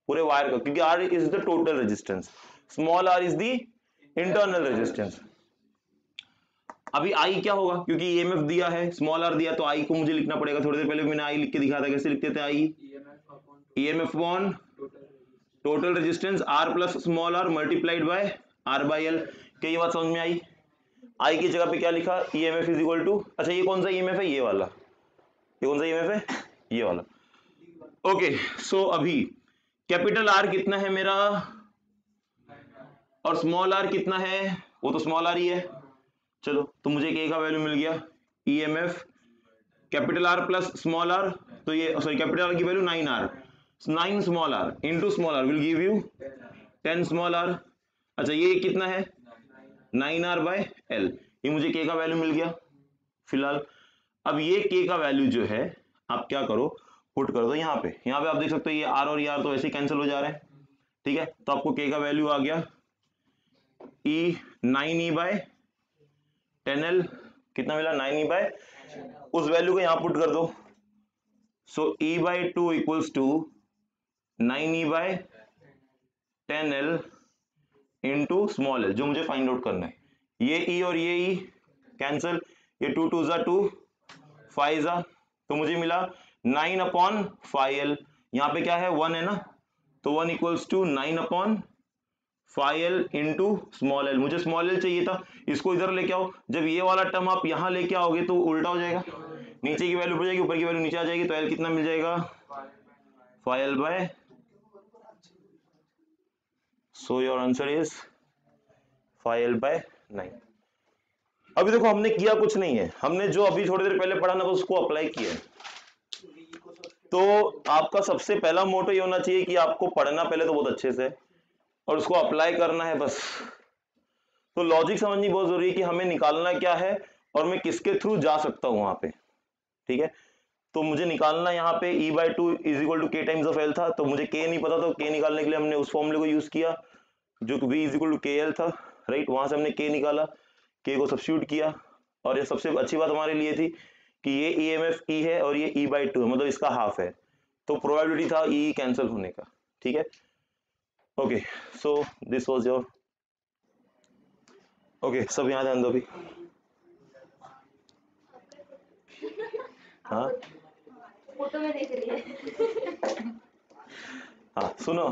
Speaker 1: पूरे वायर का, क्योंकि R is the total resistance, small r is the internal resistance. अभी I क्या होगा, क्योंकि EMF दिया है, स्मॉल r दिया, तो I को मुझे लिखना पड़ेगा। थोड़ी देर पहले मैंने I लिख के दिखाया था, कैसे लिखते थे I, EMF upon total resistance R plus small r multiplied bye R by L। क्या ये बात समझ में आई। I की जगह पे क्या लिखा, EMF इज इक्वल टू, अच्छा ये कौन सा EMF है, ये वाला, ये कौन सा EMF है, ये वाला। ओके, सो अभी कैपिटल R कितना है मेरा और स्मॉल r कितना है, वो तो स्मॉल r ही है। चलो, तो मुझे K का वैल्यू मिल गया, EMF capital R plus small r, तो ये सॉरी कैपिटल R की value 9R, 9 small r into small r will give you 10 small r। अच्छा ये कितना है, 9R बाय L, ये मुझे K का वैल्यू मिल गया फिलहाल। अब ये K का वैल्यू जो है आप क्या करो, पुट कर दो यहाँ पे आप देख सकते हो ये R और ये R तो ऐसे ही कैंसिल हो जा रहे हैं, ठीक है। तो आपको K का वैल्यू आ गया E 9E बाय 10L, कितना मिला, 9E बाय, उस वैल्यू को यहां पुट कर दो, so E/2 equals to 9E by 10L into small l, जो मुझे फाइंड आउट करना है। ये E और ये E कैंसिल, ये 2 2 जा 2, 5 जा, तो मुझे मिला 9 अपॉन 5L, यहाँ पे क्या है 1 है ना, तो 1 equals to 9 upon 5L into small l। मुझे स्मॉल l चाहिए था, इसको इधर लेके आओ, जब ये वाला टर्म आप यहां लेके आओगे तो उल्टा हो जाएगा, नीचे की वैल्यू ऊपर जाएगी, ऊपर की वैल्यू नीचे आ जाएगी, तो L कितना मिल जाएगा 5L by, so your answer is 5L by 9। अभी देखो हमने किया कुछ नहीं है, हमने जो अभी थोड़ी देर पहले पढ़ा ना बस उसको अप्लाई किया है। तो आपका सबसे पहला मोटो ये होना चाहिए कि आपको पढ़ना पहले तो बहुत अच्छे से और उसको अप्लाई करना है बस। तो लॉजिक समझनी बहुत जरूरी है कि हमें निकालना क्या है और मैं किसके थ्रू जा सकता हूं वहां पे, ठीक है। तो मुझे निकालना यहाँ पे E/2 is equal to K times of L था, तो मुझे K नहीं पता, तो K निकालने के लिए हमने उस फॉर्मूले को यूज किया जो V is equal to KL था, राइट। वहां से हमने K निकाला, K को सब्स्टिट्यूट किया, और ये सबसे अच्छी बात हमारे लिए थी कि ये EMF E है और ये E/2 है, मतलब इसका हाफ है, तो प्रोबेबिलिटी था E कैंसिल होने का, ठीक है। Okay, so this was your, okay सब यहाँ ध्यान दो अभी। हाँ
Speaker 2: फोटो में देख रही है।
Speaker 1: हाँ सुनो,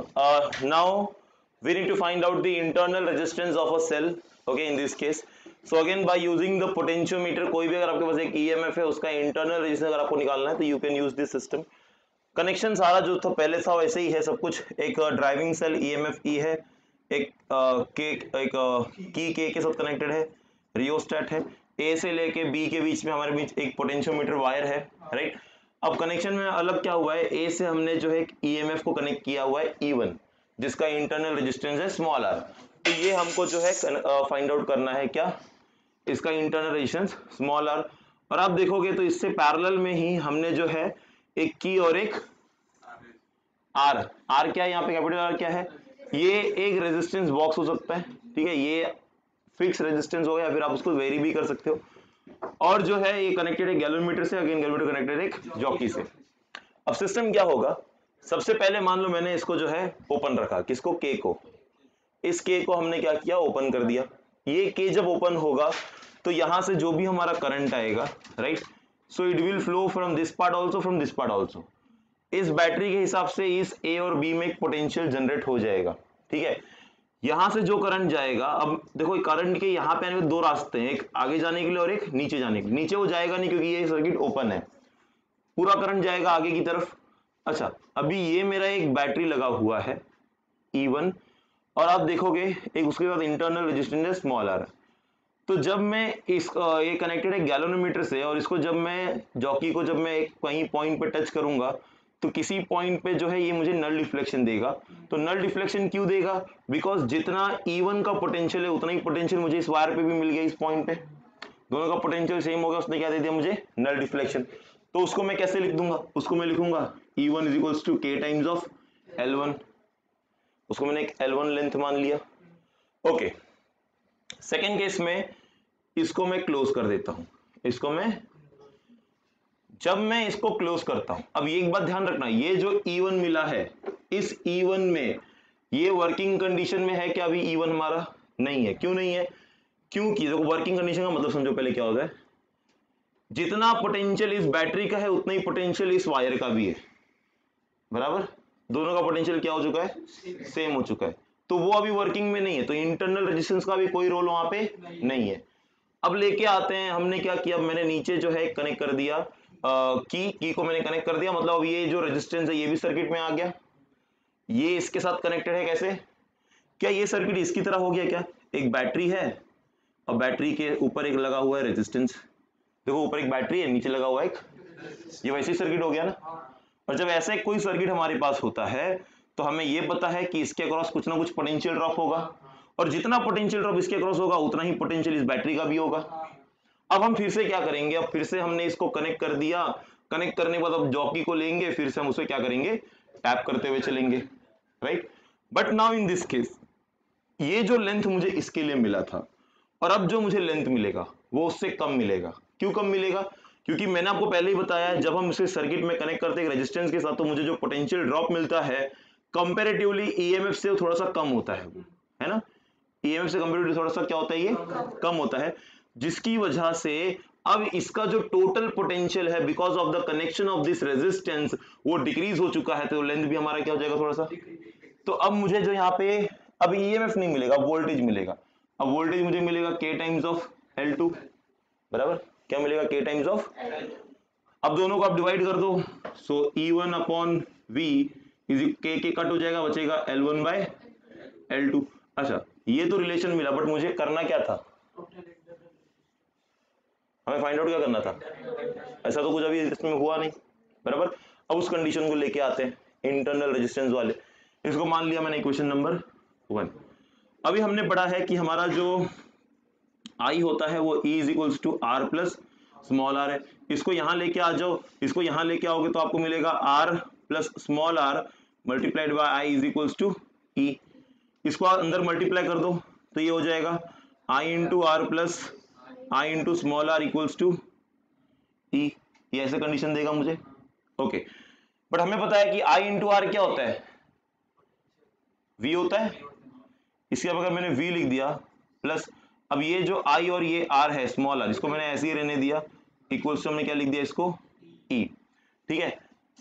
Speaker 1: now we need to find out the internal resistance of a cell, okay, in this case. So again by using the potentiometer, कोई भी अगर आपके पास एक EMF है उसका internal resistance अगर आपको निकालना है तो you can use this system. Connection सारा जो था पहले था वैसे ही है सब कुछ। एक ड्राइविंग सेल EMF E है, एक की के साथ कनेक्टेड है, रियोस्टेट है, ए से लेके बी के बीच में हमारे बीच एक पोटेंशियोमीटर वायर है, राइट। अब कनेक्शन में अलग क्या हुआ है, ए से हमने जो है EMF को कनेक्ट किया हुआ है E1 जिसका इंटरनल रेजिस्टेंस है स्मॉल r। तो ये हमको जो है फाइंड आउट करना है क्या, इसका इंटरनल रेजिस्टेंस स्मॉल r। और आप देखोगे तो इससे पैरेलल में ही हमने जो है एक की और एक आर, आर क्या है यहाँ पे, कैपिटल आर क्या है, ये एक रेजिस्टेंस बॉक्स हो सकता है, ठीक है, ये फिक्स रेजिस्टेंस हो गया, फिर आप उसको वेरी भी कर सकते हो। और जो है ये कनेक्टेड है गैल्वेनोमीटर से, अगेन गैल्वेनोमीटर कनेक्टेड है एक जॉकी से। अब सिस्टम क्या होगा, सबसे पहले मान लो मैंने इसको जो है ओपन रखा, किसको, के को, इस के को हमने क्या किया, ओपन कर दिया। ये के जब ओपन होगा तो यहां से जो भी हमारा करंट आएगा, right, so it will flow from this part also, from this part also. इस बैटरी के हिसाब से इस ए और बी में एक पोटेंशियल जनरेट हो जाएगा, ठीक है। यहां से जो करंट जाएगा, अब देखो करंट के यहाँ पे आने में दो रास्ते हैं, एक आगे जाने के लिए और एक नीचे जाने के लिए। नीचे वो जाएगा नहीं क्योंकि ये सर्किट ओपन है, पूरा करंट जाएगा आगे की तरफ। अच्छा, अभी ये मेरा एक बैटरी लगा हुआ है E1 और आप देखोगे एक उसके बाद इंटरनल रेजिस्टेंस है स्मॉल r। तो जब मैं इस ये कनेक्टेड है गैल्वेनोमीटर से, और इसको जब मैं जॉकी को जब मैं एक कहीं पॉइंट पे टच करूंगा तो किसी पॉइंट पे जो है ये मुझे नल डिफ्लेक्शन देगा। तो नल डिफ्लेक्शन क्यों देगा, बिकॉज जितना E1 का पोटेंशियल है उतना ही पोटेंशियल मुझे इस वायर पे भी मिल गया, इस पॉइंट पे दोनों का पोटेंशियल सेम हो गया, उसने क्या दे दिया मुझे, नल डिफ्लेक्शन। तो उसको मैं कैसे लिख दूंगा, उसको मैं लिखूंगा E1 is equals to K times of L1, उसको मैंने एक L1 लेंथ मान लिया। ओके, सेकेंड केस में इसको मैं क्लोज कर देता हूं, इसको मैं, जब मैं इसको क्लोज करता हूं, अब ये एक बात ध्यान रखना, ये जो E1 मिला है, इस E1 में ये वर्किंग कंडीशन में है क्या, अभी E1 हमारा नहीं है। क्यों नहीं है, क्योंकि देखो वर्किंग कंडीशन का मतलब समझो पहले क्या होता है, जितना पोटेंशियल इस बैटरी का है उतना ही पोटेंशियल इस वायर का भी है, बराबर, दोनों का पोटेंशियल क्या हो चुका है, सेम हो चुका है। तो वो अभी वर्किंग में नहीं है, तो इंटरनल रेजिस्टेंस का भी कोई रोल वहां पे नहीं है। अब लेके आते हैं, हमने क्या किया, मैंने नीचे जो है कनेक्ट कर दिया की को मैंने कनेक्ट कर दिया, मतलब अब ये जो रेजिस्टेंस है ये भी सर्किट में आ गया, ये इसके साथ कनेक्टेड है। कैसे, क्या ये सर्किट इसकी तरह हो गया क्या, एक बैटरी है और बैटरी के ऊपर एक लगा हुआ है रेजिस्टेंस, देखो ऊपर एक बैटरी है नीचे लगा हुआ है एक, ये वैसी सर्किट हो गया ना। और जब ऐसा कोई सर्किट हमारे पास होता है तो हमें ये पता है कि इसके अक्रॉस कुछ ना कुछ पोटेंशियल ड्रॉप होगा, और जितना पोटेंशियल ड्रॉप इसके अक्रॉस होगा उतना ही पोटेंशियल इस बैटरी का भी होगा। अब हम फिर से क्या करेंगे, अब फिर से हमने इसको कनेक्ट कर दिया, कनेक्ट करने के बाद अब जॉकी को लेंगे, फिर से हम उसे क्या करेंगे, टैप करते हुए चलेंगे, right. But now in this case ये जो लेंथ मुझे इसके लिए मिला था और अब जो मुझे लेंथ मिलेगा वो उससे कम मिलेगा। क्यों कम मिलेगा, क्योंकि मैंने आपको पहले ही बताया जब हम इसे सर्किट में कनेक्ट करते हैं रेजिस्टेंस के साथ तो मुझे जो पोटेंशियल ड्रॉप मिलता है कंपैरेटिवली ईएमएफ से थोड़ा सा कम होता है ना, ईएमएफ से कंपैरेटिवली थोड़ा सा क्या होता है, ये कम होता है, जिसकी वजह से अब इसका जो टोटल पोटेंशियल है because of the connection of this resistance वो डिक्रीज हो चुका है, तो लेंथ भी हमारा क्या हो जाएगा थोड़ा सा। तो अब मुझे जो यहाँ पे अब ईएमएफ नहीं मिलेगा, वोल्टेज मिलेगा। अब वोल्टेज मुझे मिलेगा K टाइम्स ऑफ L2, बराबर, क्या मिलेगा, K टाइम्स ऑफ। अब दोनों को आप डिवाइड कर दो, सो E1 upon V is K cut हो जाएगा, बचेगा L1 बाय L2। अच्छा, ये तो रिलेशन मिला, बट मुझे करना क्या था, हमें फाइंड आउट क्या करना था, ऐसा तो कुछ अभी इसमें हुआ नहीं, बराबर। अब उस कंडीशन को लेके आते हैं इंटरनल रेजिस्टेंस वाले, इसको मान लिया मैंने इक्वेशन नंबर 1। अभी हमने पढ़ा है कि हमारा जो I होता है वो E is equals to R plus small r है। इसको यहां लेके आ जाओ, इसको यहां लेके आओगे तो आपको मिलेगा R plus small r multiplied by I is equals to E। इसको अंदर मल्टीप्लाई कर दो तो ये हो जाएगा I into R plus I into small r equals to E। ये ऐसे कंडीशन देगा मुझे, ओके। बट हमें पता है कि I इंटू R क्या होता है, V होता है, इसके अब अगर मैंने V लिख दिया प्लस, अब ये जो I और ये R है स्मॉल r, इसको मैंने ऐसे ही रहने दिया, इक्वल्स टू हमने क्या लिख दिया इसको E। ठीक है,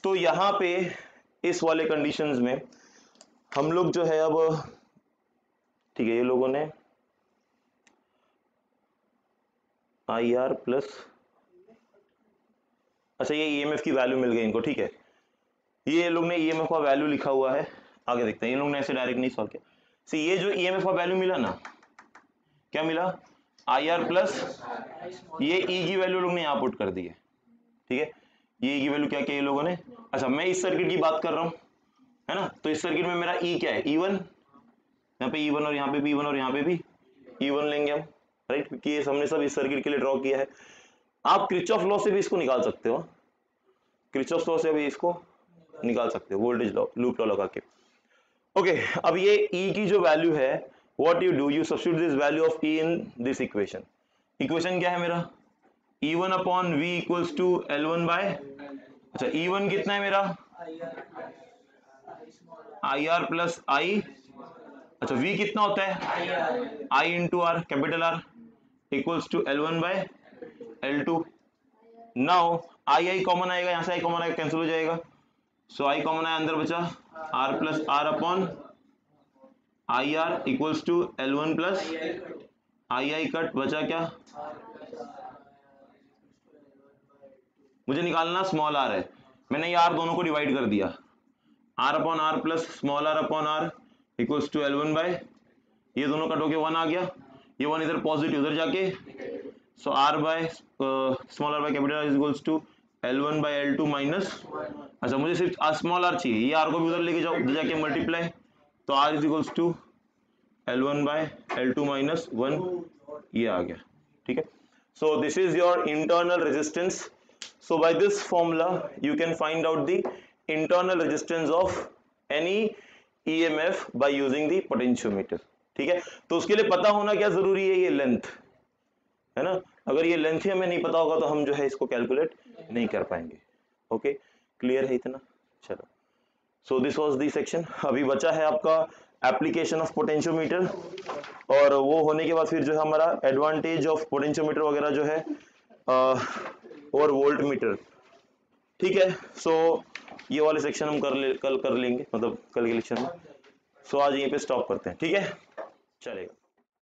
Speaker 1: तो यहाँ पे इस वाले कंडीशंस में हम लोग जो है अब, ठीक है, ये लोगों ने IR प्लस, अच्छा ये EMF की वैल्यू मिल गई इनको। ठीक है, ये लोग ने EMF का वैल्यू लिखा हुआ है, आगे देखते हैं, ये लोग ने ऐसे डायरेक्ट नहीं सॉल्व किया। सी ये जो EMF का वैल्यू मिला ना, क्या मिला, IR प्लस ये E की वैल्यू लोग ने यहाँ पुट कर दी है। ठीक है, ये E की वैल्यू क्या किया ये लोगों ने, अच्छा मैं इस सर्किट की बात कर रहा हूँ, है ना, तो इस सर्किट में मेरा E क्या है, E1, यहाँ पे E1 और यहाँ पे भी E1 और यहाँ पे भी E1 लेंगे हम, राइट, क्योंकि ये हमने सब इस सर्किट के लिए ड्रॉ किया है। आप किरचॉफ लॉ से भी इसको निकाल सकते हो, किरचॉफ लॉ से भी इसको निकाल सकते हो, वोल्टेज लॉ, लूप लॉ लगा के। ओके, अब ये E की जो वैल्यू है, what you do, you substitute this value of E in this equation. Equation क्या है मेरा, E1 upon V equals to L1 by, अच्छा E1 कितना है मेरा, IR प्लस I, अच्छा V कितना होता है, I into R, capital R, equals to L1 by L2। Now I common आएगा, यहां से I कॉमन आएगा, कैंसिल हो जाएगा, सो I कॉमन आया, अंदर बचा R plus R upon IR equals to L1 plus I cut, बचा क्या, मुझे निकालना स्मॉल r है, मैंने ये r दोनों को डिवाइड कर दिया, r upon r plus small r upon r equals to L1 by, ये दोनों कट होके 1 आ गया, ये 1 इधर पॉजिटिव उधर जाके, so r by small r by capital R equals to L1 by L2 minus, अच्छा मुझे सिर्फ स्मॉल r चाहिए, ये r को भी उधर लेके जाओ, उधर जाके मल्टीप्लाई, तो r is equals to L1 by L2 minus 1, ये आ गया। ठीक है, so this is your internal resistance. So by this formula you can find out the internal resistance of any EMF by using the potentiometer। ठीक है, तो उसके लिए पता होना क्या जरूरी है, ये लेंथ है ना, अगर ये लेंथ ही हमें नहीं पता होगा तो हम जो है इसको कैलकुलेट नहीं कर पाएंगे। ओके, क्लियर है इतना, चलो। So this was the section. अभी बचा है आपका एप्लीकेशन ऑफ पोटेंशियोमीटर, और वो होने के बाद फिर जो है हमारा एडवांटेज ऑफ पोटेंशियोमीटर वगैरह जो है और वोल्ट मीटर। ठीक है, सो ये वाले सेक्शन हम कल कर लेंगे, मतलब कल के लेक्चर में। सो आज यहीं पे स्टॉप करते हैं, ठीक है, चलेगा।